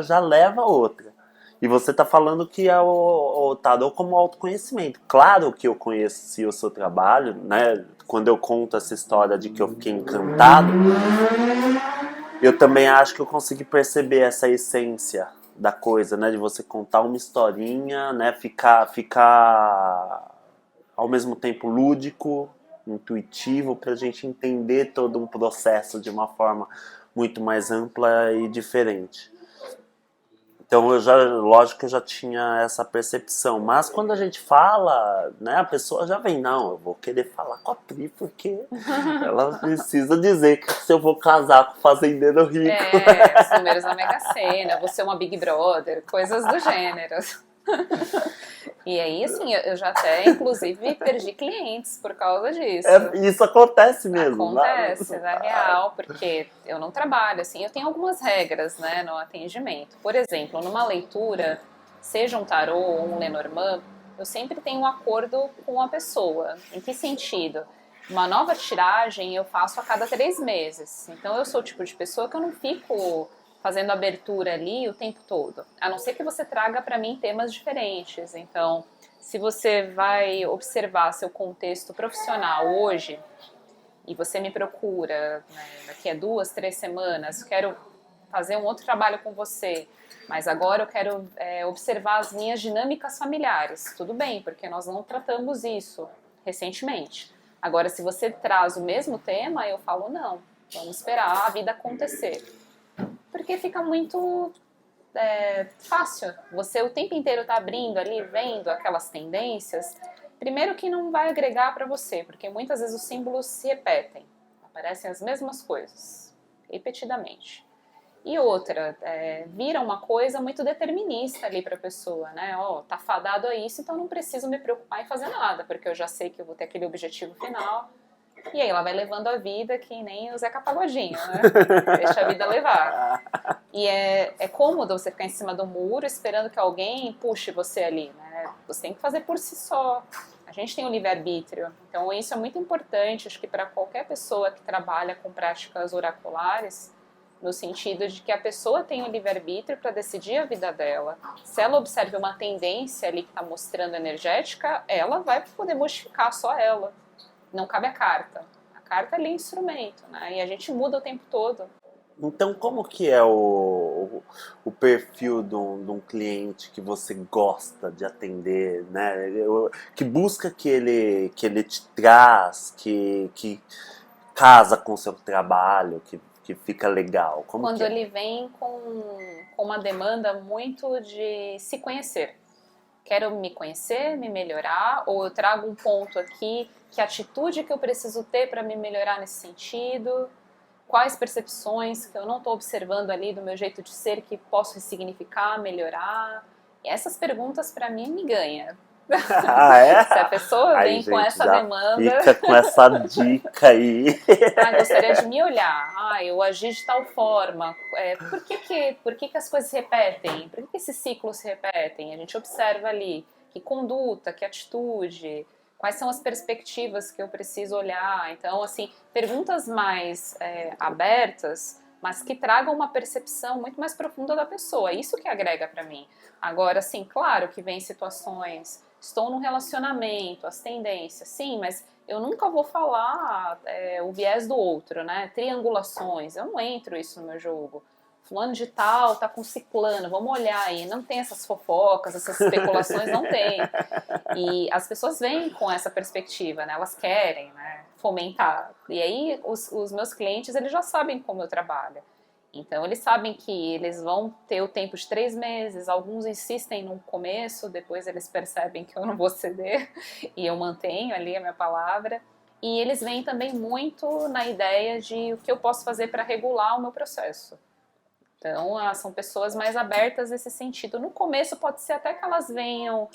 já leva a outra. E você está falando que é o tarô como autoconhecimento. Claro que eu conheci o seu trabalho, né? Quando eu conto essa história de que eu fiquei encantado, eu também acho que eu consegui perceber essa essência da coisa, né? De você contar uma historinha, né? Ficar ao mesmo tempo lúdico, intuitivo, para a gente entender todo um processo de uma forma muito mais ampla e diferente. Então lógico que eu já tinha essa percepção, mas quando a gente fala, né, a pessoa já vem, não, eu vou querer falar com a Pri porque ela precisa dizer que se eu vou casar com o fazendeiro rico. os números da Mega Sena, você é uma Big Brother, coisas do gênero. E aí, assim, eu já até, inclusive, perdi clientes por causa disso. Isso acontece mesmo. Acontece, na real, porque eu não trabalho, assim, eu tenho algumas regras, né, no atendimento. Por exemplo, numa leitura, seja um tarô ou um Lenormand, eu sempre tenho um acordo com a pessoa. Em que sentido? Uma nova tiragem eu faço a cada 3 meses. Então eu sou o tipo de pessoa que eu não fico fazendo abertura ali o tempo todo. A não ser que você traga para mim temas diferentes. Então, se você vai observar seu contexto profissional hoje e você me procura, né, daqui a 2, 3 semanas, quero fazer um outro trabalho com você, mas agora eu quero observar as minhas dinâmicas familiares. Tudo bem, porque nós não tratamos isso recentemente. Agora, se você traz o mesmo tema, eu falo não, vamos esperar a vida acontecer. Porque fica muito fácil. Você o tempo inteiro tá abrindo ali, vendo aquelas tendências. Primeiro que não vai agregar para você, porque muitas vezes os símbolos se repetem. Aparecem as mesmas coisas, repetidamente. E outra, vira uma coisa muito determinista ali para a pessoa, né? Ó, tá fadado a isso, então não preciso me preocupar em fazer nada, porque eu já sei que eu vou ter aquele objetivo final. E aí ela vai levando a vida que nem o Zeca Pagodinho, né? Deixa a vida levar. E é cômodo você ficar em cima do muro esperando que alguém puxe você ali, né? Você tem que fazer por si só. A gente tem o livre-arbítrio. Então isso é muito importante, acho que para qualquer pessoa que trabalha com práticas oraculares, no sentido de que a pessoa tem o livre-arbítrio para decidir a vida dela. Se ela observa uma tendência ali que está mostrando energética, ela vai poder modificar só ela. Não cabe a carta. A carta ali é instrumento, né? E a gente muda o tempo todo. Então, como que é o perfil de um cliente que você gosta de atender, né? Que busca que ele te traz, que casa com o seu trabalho, que fica legal? Como Quando que é? ele vem com uma demanda muito de se conhecer. Quero me conhecer, me melhorar, ou eu trago um ponto aqui, que atitude que eu preciso ter para me melhorar nesse sentido, quais percepções que eu não estou observando ali do meu jeito de ser que posso ressignificar, melhorar. E essas perguntas para mim me ganham. Ah, é? Se a pessoa vem com essa demanda... Fica com essa dica aí. Gostaria de me olhar. Eu agi de tal forma. Por que as coisas se repetem? Por que esses ciclos se repetem? A gente observa ali que conduta, que atitude, Quais são as perspectivas que eu preciso olhar? Então, assim, perguntas mais abertas, mas que tragam uma percepção muito mais profunda da pessoa. Isso que agrega para mim. Agora, assim, claro que vem situações, estou num relacionamento, as tendências, sim, mas eu nunca vou falar o viés do outro, né? Triangulações, eu não entro isso no meu jogo. Fulano de tal tá com ciclano, vamos olhar aí. Não tem essas fofocas, essas especulações, não tem. E as pessoas vêm com essa perspectiva, né? Elas querem, né, fomentar. E aí os meus clientes, eles já sabem como eu trabalho. Então eles sabem que eles vão ter o tempo de 3 meses, alguns insistem no começo, depois eles percebem que eu não vou ceder e eu mantenho ali a minha palavra. E eles vêm também muito na ideia de o que eu posso fazer para regular o meu processo. Então, são pessoas mais abertas nesse sentido. No começo, pode ser até que elas venham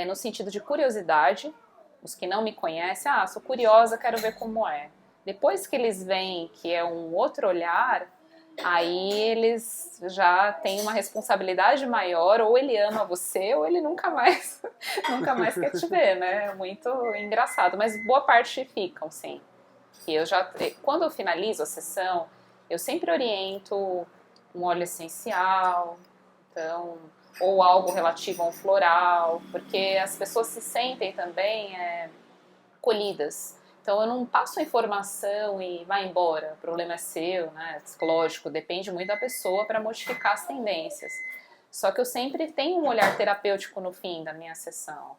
no sentido de curiosidade. Os que não me conhecem, sou curiosa, quero ver como é. Depois que eles veem que é um outro olhar, aí eles já têm uma responsabilidade maior, ou ele ama você, ou ele nunca mais, nunca mais quer te ver, né? É muito engraçado, mas boa parte ficam, sim. E quando eu finalizo a sessão, eu sempre oriento um óleo essencial, então, ou algo relativo a um floral, porque as pessoas se sentem também acolhidas. Então eu não passo a informação e vai embora, o problema é seu, né? Lógico, depende muito da pessoa para modificar as tendências. Só que eu sempre tenho um olhar terapêutico no fim da minha sessão.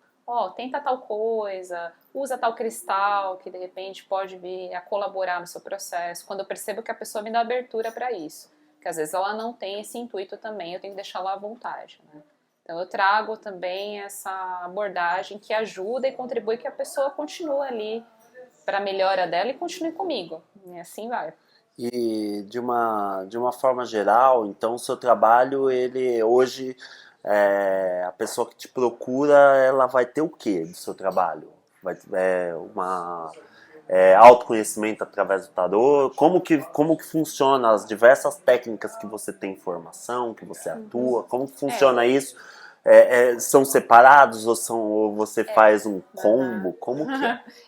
Tenta tal coisa, usa tal cristal que de repente pode vir a colaborar no seu processo. Quando eu percebo que a pessoa me dá abertura para isso, que às vezes ela não tem esse intuito também, eu tenho que deixar lá à vontade, né? Então eu trago também essa abordagem que ajuda e contribui que a pessoa continue ali para a melhora dela e continue comigo. E assim vai. E de uma forma geral, então o seu trabalho, ele hoje, a pessoa que te procura, ela vai ter o que do seu trabalho? Vai autoconhecimento através do tarô? Como que funciona as diversas técnicas que você tem formação, que você atua? Como que funciona isso? São separados ou você faz um combo? Como que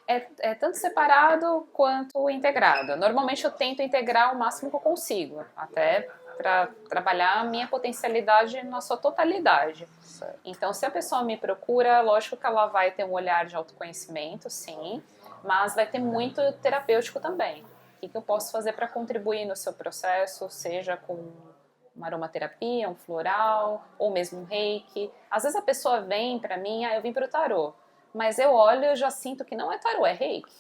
é? É tanto separado quanto integrado. Normalmente eu tento integrar o máximo que eu consigo, até para trabalhar a minha potencialidade na sua totalidade. Certo. Então, se a pessoa me procura, lógico que ela vai ter um olhar de autoconhecimento, sim, mas vai ter muito terapêutico também. O que eu posso fazer para contribuir no seu processo, seja com uma aromaterapia, um floral, ou mesmo um reiki. Às vezes a pessoa vem para mim, eu vim para o tarô, mas eu olho e já sinto que não é tarô, é reiki.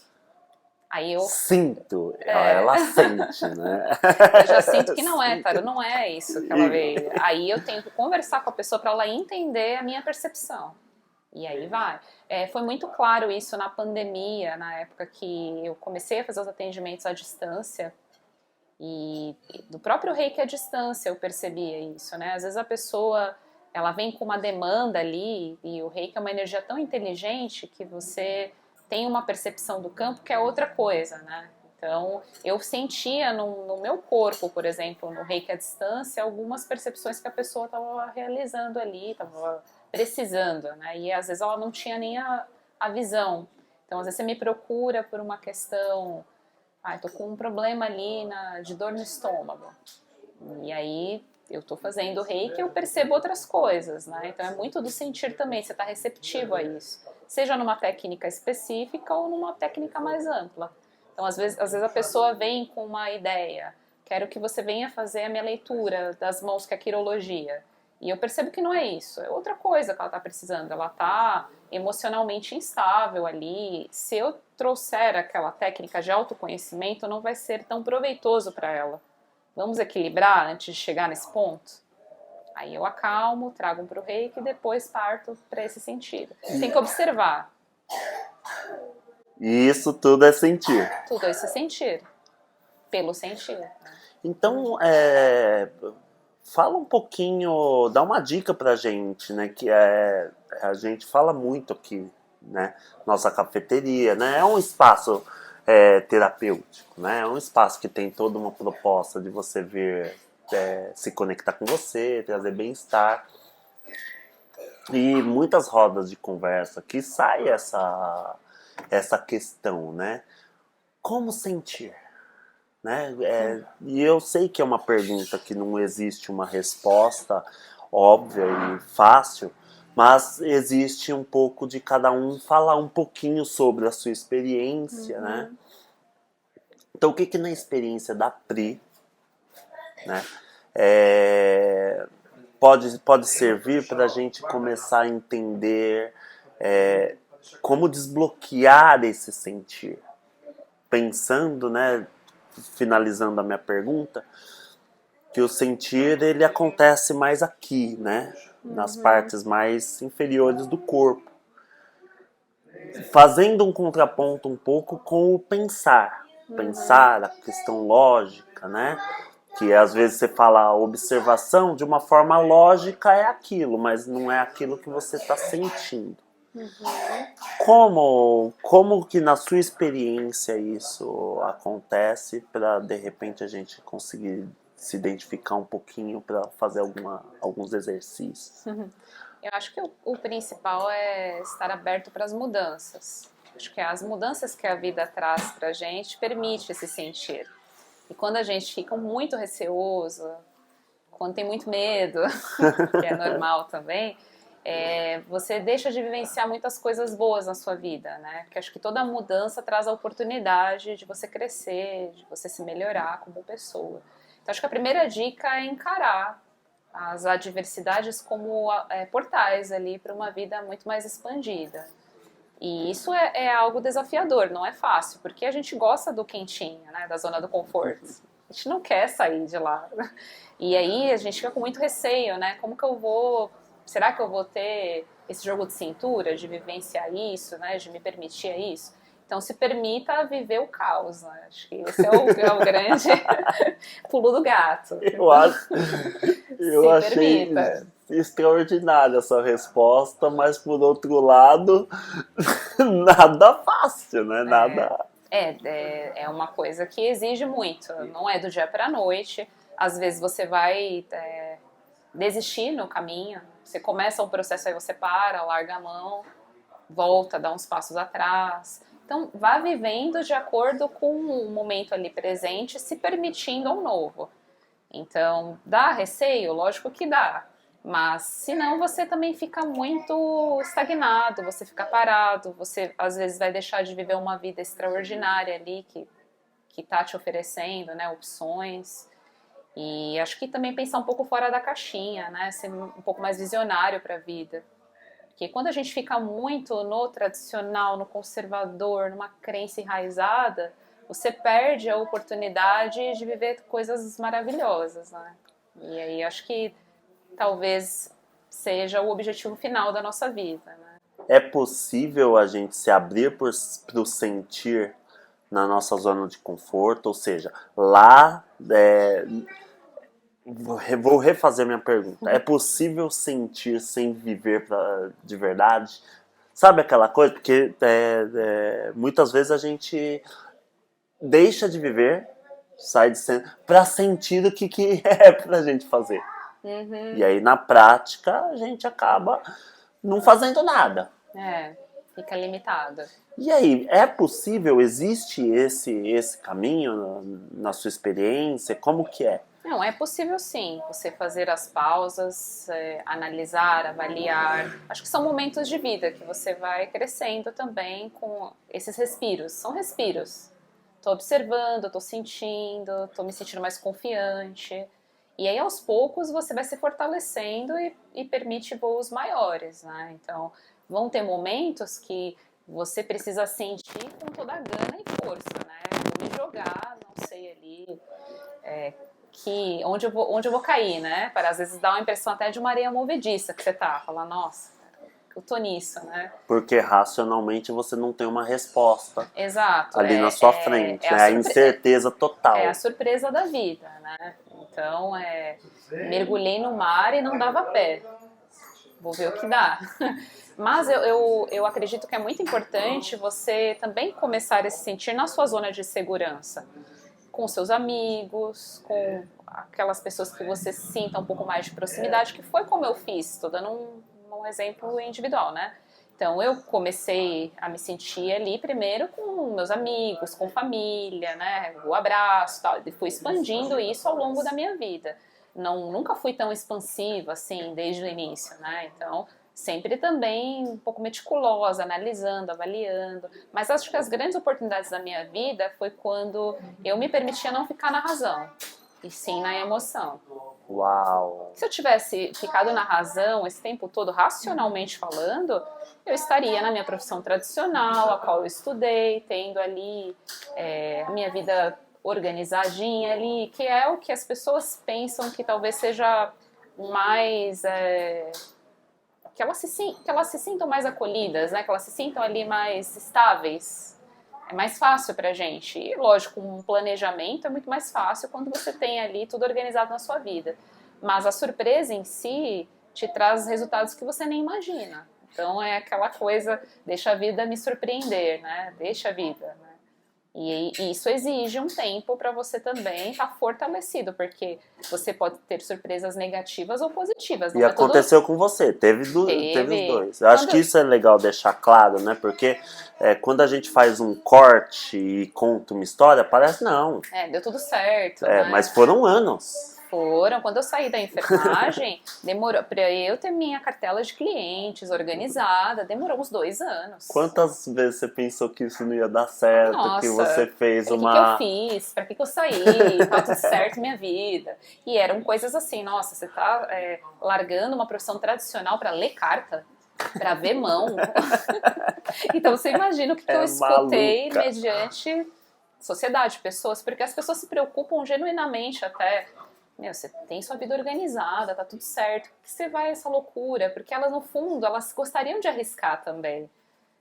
Aí eu sinto, ela sente, né? Eu já sinto que não é, tarô, não é isso que ela veio. Aí eu tenho que conversar com a pessoa para ela entender a minha percepção. E aí vai. Foi muito claro isso na pandemia, na época que eu comecei a fazer os atendimentos à distância. E do próprio reiki à distância eu percebia isso, né? Às vezes a pessoa, ela vem com uma demanda ali, e o reiki é uma energia tão inteligente que você tem uma percepção do campo que é outra coisa, né? Então, eu sentia no meu corpo, por exemplo, no reiki à distância, algumas percepções que a pessoa estava realizando ali, estava precisando, né? E às vezes ela não tinha nem a visão. Então, às vezes você me procura por uma questão, tô com um problema ali de dor no estômago. E aí eu tô fazendo reiki e eu percebo outras coisas, né? Então é muito do sentir também, você tá receptivo a isso. Seja numa técnica específica ou numa técnica mais ampla. Então às vezes a pessoa vem com uma ideia, quero que você venha fazer a minha leitura das mãos, que é a quirologia. E eu percebo que não é isso, é outra coisa que ela está precisando. Ela está emocionalmente instável ali. Se eu trouxer aquela técnica de autoconhecimento, não vai ser tão proveitoso para ela. Vamos equilibrar antes de chegar nesse ponto? Aí eu acalmo, trago para o reiki e depois parto para esse sentido. Tem que observar. E isso tudo é sentir. Tudo isso é sentir. Pelo sentir. Então, fala um pouquinho, dá uma dica pra gente, né? Que a gente fala muito aqui, né? Nossa cafeteria, né? É um espaço terapêutico, né? É um espaço que tem toda uma proposta de você vir se conectar com você, trazer bem-estar. E muitas rodas de conversa que sai essa questão, né? Como sentir? Né? E eu sei que é uma pergunta que não existe uma resposta óbvia e fácil, mas existe um pouco de cada um falar um pouquinho sobre a sua experiência, né? Então, o que na experiência da Pri, né, pode servir para a gente começar a entender como desbloquear esse sentir? Pensando, né, finalizando a minha pergunta, que o sentir ele acontece mais aqui, né, nas partes mais inferiores do corpo, fazendo um contraponto um pouco com o pensar, a questão lógica, né, que às vezes você fala a observação de uma forma lógica é aquilo, mas não é aquilo que você está sentindo. Como que na sua experiência isso acontece para de repente a gente conseguir se identificar um pouquinho para fazer alguns exercícios? Eu acho que o principal é estar aberto para as mudanças. Acho que as mudanças que a vida traz para a gente permite esse sentir. E quando a gente fica muito receoso, quando tem muito medo, que é normal também, você deixa de vivenciar muitas coisas boas na sua vida, né? Porque acho que toda mudança traz a oportunidade de você crescer, de você se melhorar como pessoa. Então acho que a primeira dica é encarar as adversidades como portais ali para uma vida muito mais expandida. E isso é algo desafiador, não é fácil, porque a gente gosta do quentinho, né, da zona do conforto. A gente não quer sair de lá. E aí a gente fica com muito receio, né? Como que eu vou... Será que eu vou ter esse jogo de cintura, de vivenciar isso, né, de me permitir isso? Então se permita viver o caos, né? Acho que esse é o grande pulo do gato. Eu achei extraordinária essa resposta, mas por outro lado, nada fácil, né? Nada. É uma coisa que exige muito, não é do dia para a noite. Às vezes você vai desistir no caminho, você começa um processo, aí você para, larga a mão, volta, dá uns passos atrás. Então, vá vivendo de acordo com o momento ali presente, se permitindo um novo. Então, dá receio? Lógico que dá. Mas, senão, você também fica muito estagnado, você fica parado, você, às vezes, vai deixar de viver uma vida extraordinária ali que tá te oferecendo, né, opções. E acho que também pensar um pouco fora da caixinha, né, ser um pouco mais visionário para a vida. Porque quando a gente fica muito no tradicional, no conservador, numa crença enraizada, você perde a oportunidade de viver coisas maravilhosas, né? E aí acho que talvez seja o objetivo final da nossa vida, né? É possível a gente se abrir para o sentir na nossa zona de conforto, ou seja, lá... Vou refazer minha pergunta. É possível sentir sem viver de verdade? Sabe aquela coisa? Porque muitas vezes a gente deixa de viver, sai de cena, para sentir o que é pra gente fazer. E aí, na prática, a gente acaba não fazendo nada. Fica limitada. E aí, é possível? Existe esse caminho na sua experiência? Como que é? Não, é possível sim, você fazer as pausas, analisar, avaliar. Acho que são momentos de vida que você vai crescendo também com esses respiros. São respiros. Tô observando, tô sentindo, tô me sentindo mais confiante. E aí, aos poucos, você vai se fortalecendo e permite voos maiores, né? Então, vão ter momentos que você precisa sentir com toda a gana e força, né? Vou me jogar, não sei ali... onde eu vou cair, né? Para às vezes dar uma impressão até de uma areia movediça que você tá, falar, nossa, eu tô nisso, né? Porque racionalmente você não tem uma resposta. Exato, ali na sua frente, né? A incerteza total. É a surpresa da vida, né? Então, mergulhei no mar e não dava pé. Vou ver o que dá. Mas eu acredito que é muito importante você também começar a se sentir na sua zona de segurança. Com seus amigos, com aquelas pessoas que você sinta um pouco mais de proximidade, que foi como eu fiz, estou dando um exemplo individual, né? Então eu comecei a me sentir ali primeiro com meus amigos, com família, né? O abraço, tal. E fui expandindo isso ao longo da minha vida. Nunca fui tão expansiva assim desde o início, né? Então sempre também um pouco meticulosa, analisando, avaliando. Mas acho que as grandes oportunidades da minha vida foi quando eu me permitia não ficar na razão, e sim na emoção. Uau! Se eu tivesse ficado na razão esse tempo todo, racionalmente falando, eu estaria na minha profissão tradicional, a qual eu estudei, tendo ali a minha vida organizadinha ali, que é o que as pessoas pensam que talvez seja mais... que elas se sintam mais acolhidas, né? Que elas se sintam ali mais estáveis. É mais fácil pra gente. E, lógico, um planejamento é muito mais fácil quando você tem ali tudo organizado na sua vida. Mas a surpresa em si te traz resultados que você nem imagina. Então é aquela coisa, deixa a vida me surpreender, né? Deixa a vida, né? E isso exige um tempo para você também estar fortalecido, porque você pode ter surpresas negativas ou positivas. Não E é aconteceu com você, teve os dois. Eu acho que isso é legal deixar claro, né? Porque quando a gente faz um corte e conta uma história, parece não. Deu tudo certo, né? Mas foram anos. Quando eu saí da enfermagem, demorou para eu ter minha cartela de clientes organizada, demorou uns 2 anos. Quantas vezes você pensou que isso não ia dar certo? Nossa, que você fez que eu fiz? Pra que eu saí? Tá tudo certo minha vida. E eram coisas assim, nossa, você tá largando uma profissão tradicional pra ler carta? Pra ver mão? Então você imagina o que eu escutei maluca. mediante sociedade, pessoas, porque as pessoas se preocupam genuinamente até... você tem sua vida organizada, tá tudo certo. Por que você vai essa loucura? Porque elas, no fundo, elas gostariam de arriscar também.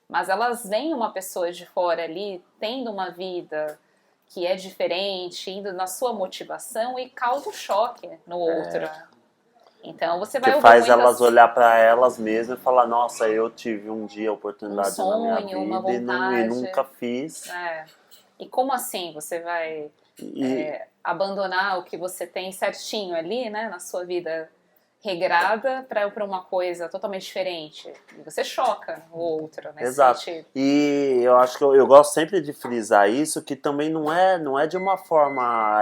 Mas elas veem uma pessoa de fora ali, tendo uma vida que é diferente, indo na sua motivação e causa um choque no outro. Então você vai que ouvir faz muitas... elas olhar para elas mesmas e falar, nossa, eu tive um dia a oportunidade sonho, na minha vida uma vontade. e nunca fiz. E como assim você vai abandonar o que você tem certinho ali, né, na sua vida regrada para uma coisa totalmente diferente? E você choca o outro nesse Exato. sentido. E eu acho que eu gosto sempre de frisar isso, que também não é de uma forma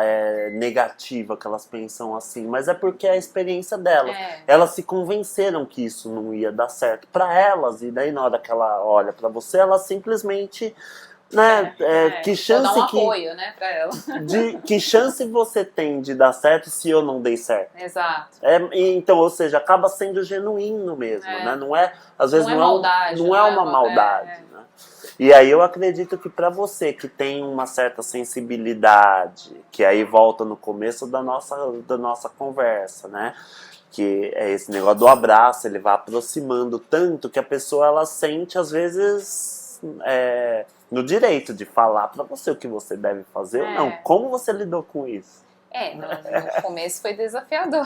negativa que elas pensam assim, mas é porque é a experiência delas. Elas se convenceram que isso não ia dar certo para elas, e daí na hora que ela olha para você, ela simplesmente... né? Que chance vou dar um apoio, né, pra ela. Que chance você tem de dar certo se eu não dei certo? Exato. Então, ou seja, acaba sendo genuíno mesmo, né? Não é, às vezes não é maldade, não é uma maldade, né? E aí eu acredito que para você que tem uma certa sensibilidade, que aí volta no começo da nossa conversa, né? Que é esse negócio do abraço, ele vai aproximando tanto que a pessoa ela sente às vezes no direito de falar para você o que você deve fazer ou não. Como você lidou com isso? No começo foi desafiador.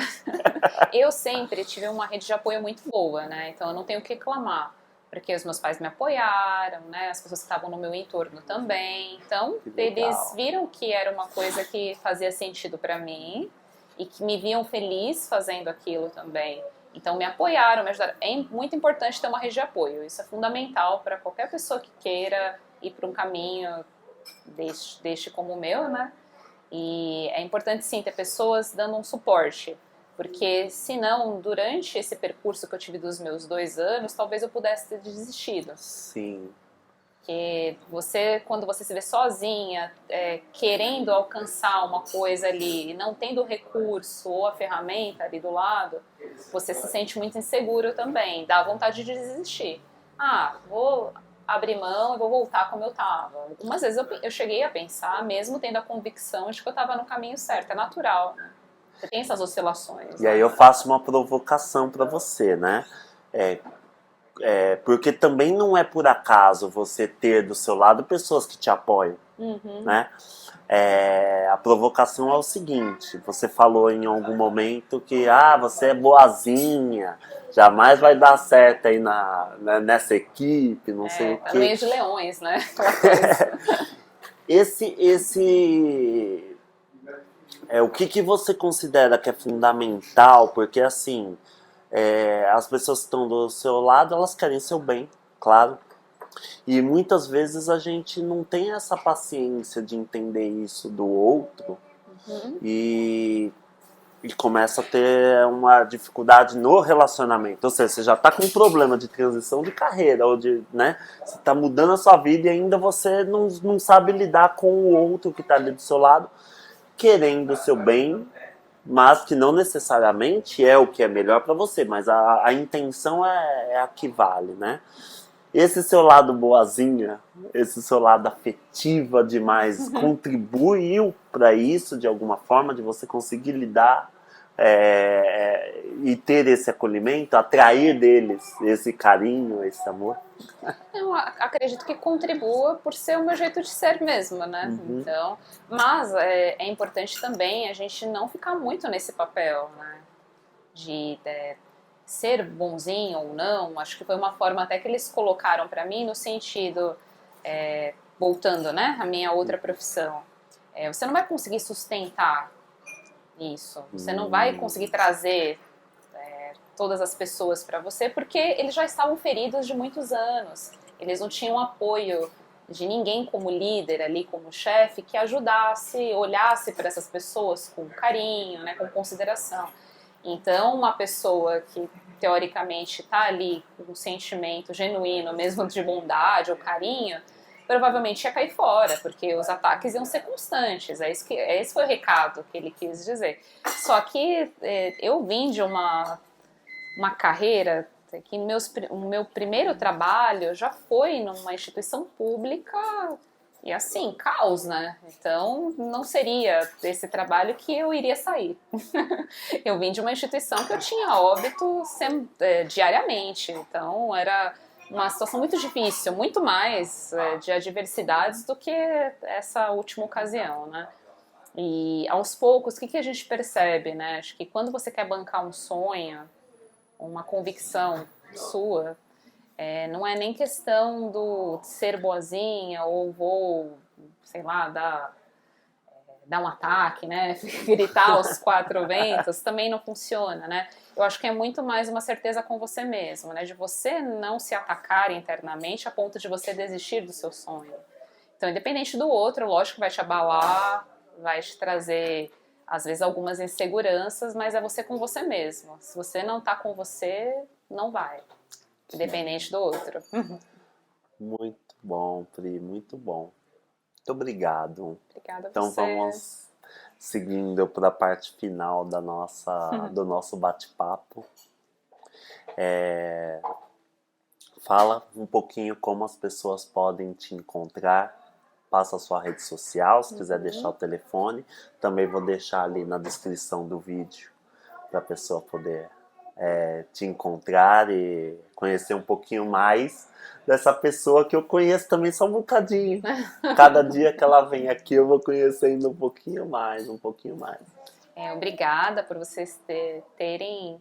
Eu sempre tive uma rede de apoio muito boa, né? Então eu não tenho o que reclamar, porque os meus pais me apoiaram, né? As pessoas que estavam no meu entorno também. Então eles viram que era uma coisa que fazia sentido para mim e que me viam feliz fazendo aquilo também. Então me apoiaram, me ajudaram. É muito importante ter uma rede de apoio. Isso é fundamental para qualquer pessoa que queira ir para um caminho deste como o meu, né? E é importante sim ter pessoas dando um suporte, porque senão durante esse percurso que eu tive dos meus 2 anos, talvez eu pudesse ter desistido. Sim. Porque quando você se vê sozinha, querendo alcançar uma coisa ali, e não tendo o recurso ou a ferramenta ali do lado, você se sente muito inseguro também, dá vontade de desistir. Vou abrir mão e vou voltar como eu estava. Algumas vezes eu cheguei a pensar, mesmo tendo a convicção de que eu estava no caminho certo, é natural, né? Você tem essas oscilações. E aí eu faço uma provocação para você, né? Porque também não é por acaso você ter do seu lado pessoas que te apoiam, né? A provocação é o seguinte, você falou em algum momento que você é boazinha, jamais vai dar certo aí nessa equipe, não sei o quê. Tá no meio de leões, né? O que você considera que é fundamental? Porque assim, as pessoas que estão do seu lado, elas querem seu bem, claro. E muitas vezes a gente não tem essa paciência de entender isso do outro e começa a ter uma dificuldade no relacionamento. Ou seja, você já está com um problema de transição de carreira, ou de, né, você está mudando a sua vida e ainda você não sabe lidar com o outro que está ali do seu lado, querendo o seu bem, mas que não necessariamente é o que é melhor para você, mas a intenção é a que vale, né? Esse seu lado boazinha, esse seu lado afetiva demais, contribuiu para isso de alguma forma, de você conseguir lidar e ter esse acolhimento, atrair deles esse carinho, esse amor? Eu acredito que contribua por ser o meu jeito de ser mesmo, né? Então, mas é importante também a gente não ficar muito nesse papel, né? De ser bonzinho ou não. Acho que foi uma forma até que eles colocaram para mim no sentido, voltando, né? A minha outra profissão. Você não vai conseguir sustentar isso. Você não vai conseguir trazer todas as pessoas para você, porque eles já estavam feridos de muitos anos. Eles não tinham apoio de ninguém como líder ali, como chefe, que ajudasse, olhasse para essas pessoas com carinho, né, com consideração. Então, uma pessoa que teoricamente está ali com um sentimento genuíno, mesmo de bondade ou carinho, provavelmente ia cair fora, porque os ataques iam ser constantes. Esse foi o recado que ele quis dizer. Só que eu vim de uma carreira que o meu primeiro trabalho já foi numa instituição pública e assim, caos, né? Então não seria desse trabalho que eu iria sair. Eu vim de uma instituição que eu tinha óbito diariamente, então era uma situação muito difícil, muito mais de adversidades do que essa última ocasião, né? E aos poucos, o que a gente percebe, né? Acho que quando você quer bancar um sonho, uma convicção sua, não é nem questão do ser boazinha ou vou, sei lá, dar um ataque, né, gritar aos quatro ventos, também não funciona, né? Eu acho que é muito mais uma certeza com você mesmo, né, de você não se atacar internamente a ponto de você desistir do seu sonho. Então, independente do outro, lógico que vai te abalar, vai te trazer às vezes algumas inseguranças, mas é você com você mesmo. Se você não tá com você, não vai. Independente do outro. Muito bom, Pri, muito bom. Muito obrigado. Obrigada a Então você. vamos seguindo para a parte final do nosso bate-papo. Fala um pouquinho como as pessoas podem te encontrar. Passa a sua rede social, se quiser deixar o telefone. Também vou deixar ali na descrição do vídeo para a pessoa poder te encontrar e conhecer um pouquinho mais dessa pessoa que eu conheço também só um bocadinho. Cada dia que ela vem aqui eu vou conhecendo um pouquinho mais, um pouquinho mais. Obrigada por vocês terem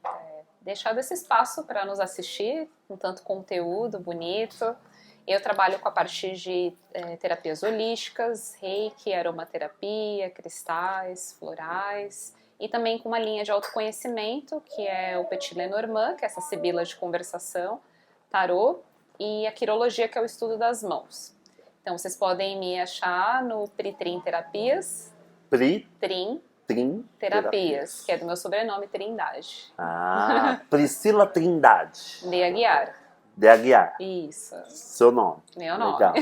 deixado esse espaço para nos assistir com tanto conteúdo bonito. Eu trabalho com a parte de terapias holísticas, reiki, aromaterapia, cristais, florais, e também com uma linha de autoconhecimento, que é o Petit Lenormand, que é essa sibila de conversação, tarô, e a quirologia, que é o estudo das mãos. Então vocês podem me achar no Pritrim Terapias. Trim Terapias, que é do meu sobrenome, Trindade. Priscila Trindade. De Aguiar. De Aguiar. Isso. Seu nome. Meu nome. Legal.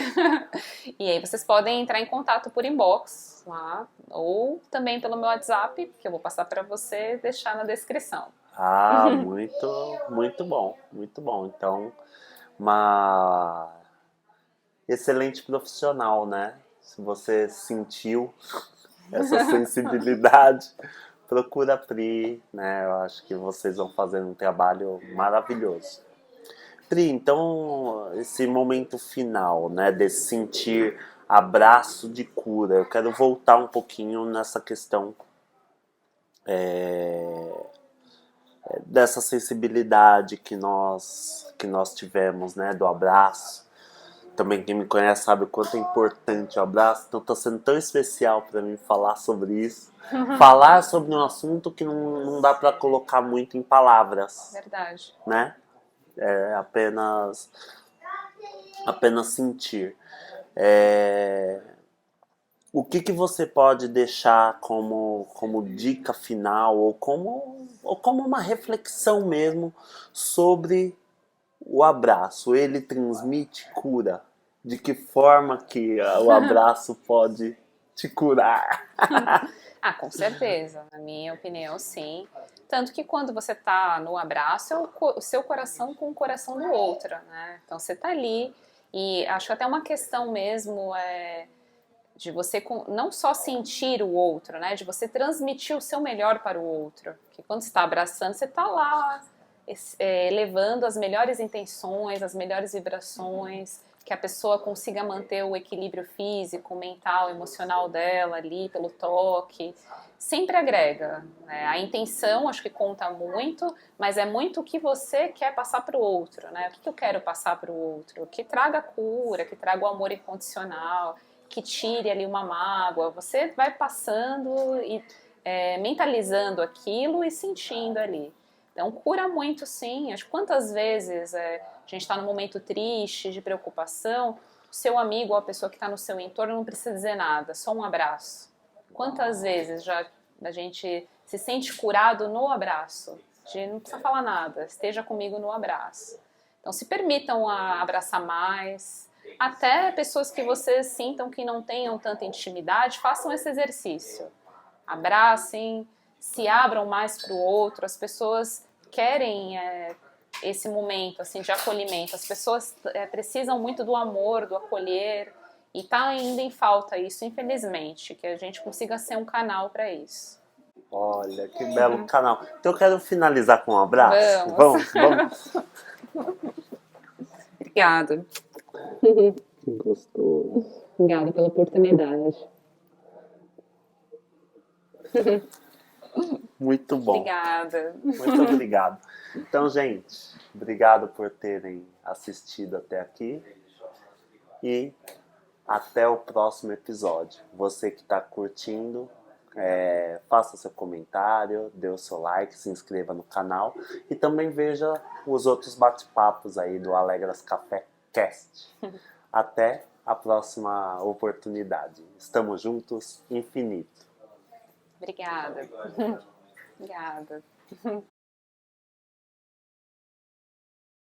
E aí vocês podem entrar em contato por inbox lá, ou também pelo meu WhatsApp, que eu vou passar para você deixar na descrição. Muito, muito bom, muito bom. Então, uma excelente profissional, né? Se você sentiu essa sensibilidade, procura a Pri, né? Eu acho que vocês vão fazer um trabalho maravilhoso. Pri, então, esse momento final, né, desse sentir abraço de cura, eu quero voltar um pouquinho nessa questão dessa sensibilidade que nós tivemos, né, do abraço. Também quem me conhece sabe o quanto é importante o abraço, então está sendo tão especial para mim falar sobre isso. Falar sobre um assunto que não dá para colocar muito em palavras. Verdade. Né? É apenas apenas sentir. O que você pode deixar como dica final ou como uma reflexão mesmo sobre o abraço? Ele transmite cura? De que forma que o abraço pode te curar? Com certeza, na minha opinião, sim. Tanto que quando você está no abraço, é o seu coração com o coração do outro, né? Então você está ali e acho que até uma questão mesmo de você não só sentir o outro, né? De você transmitir o seu melhor para o outro. Porque quando você está abraçando, você está lá levando as melhores intenções, as melhores vibrações, que a pessoa consiga manter o equilíbrio físico, mental, emocional dela ali, pelo toque. Sempre agrega, né? A intenção acho que conta muito, mas é muito o que você quer passar para o outro, né? O que eu quero passar para o outro? Que traga cura, que traga o amor incondicional, que tire ali uma mágoa. Você vai passando e mentalizando aquilo e sentindo ali. Então cura muito, sim. Acho que quantas vezes a gente está num momento triste, de preocupação, o seu amigo ou a pessoa que está no seu entorno não precisa dizer nada, só um abraço. Quantas vezes já a gente se sente curado no abraço? A gente não precisa falar nada, esteja comigo no abraço. Então se permitam abraçar mais. Até pessoas que vocês sintam que não tenham tanta intimidade, façam esse exercício. Abracem, se abram mais para o outro. As pessoas querem esse momento assim, de acolhimento. As pessoas precisam muito do amor, do acolher. E está ainda em falta isso, infelizmente, que a gente consiga ser um canal para isso. Olha, que belo canal. Então eu quero finalizar com um abraço. Vamos. Obrigada. Que gostoso. Obrigada pela oportunidade. Muito bom. Obrigada. Muito obrigado. Então, gente, obrigado por terem assistido até aqui. E até o próximo episódio. Você que está curtindo, faça seu comentário, dê o seu like, se inscreva no canal e também veja os outros bate-papos aí do Alegras Café Cast. Até a próxima oportunidade. Estamos juntos, infinito. Obrigada. Obrigada.